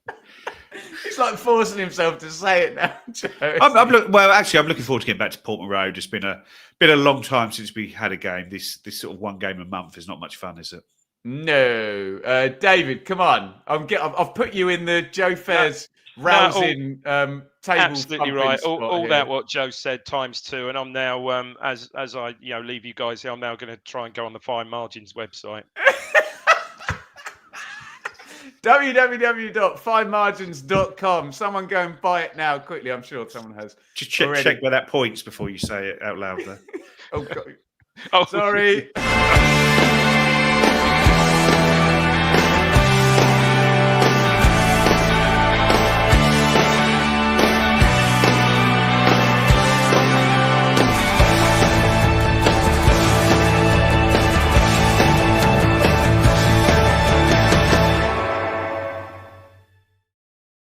He's like forcing himself to say it now, Joe. I'm looking forward to getting back to Portman Road. It's been a long time since we had a game. This sort of one game a month is not much fun, is it? No. David, come on. I've put you in the Joe Fairs rousing table. Absolutely right. All here. that what Joe said times two, and I'm now as I leave you guys here, I'm now going to try and go on the Fine Margins website. www.finemargins.com. Someone go and buy it now quickly. I'm sure someone has. Just check where that points before you say it out loud there. Oh, God. Oh, Sorry.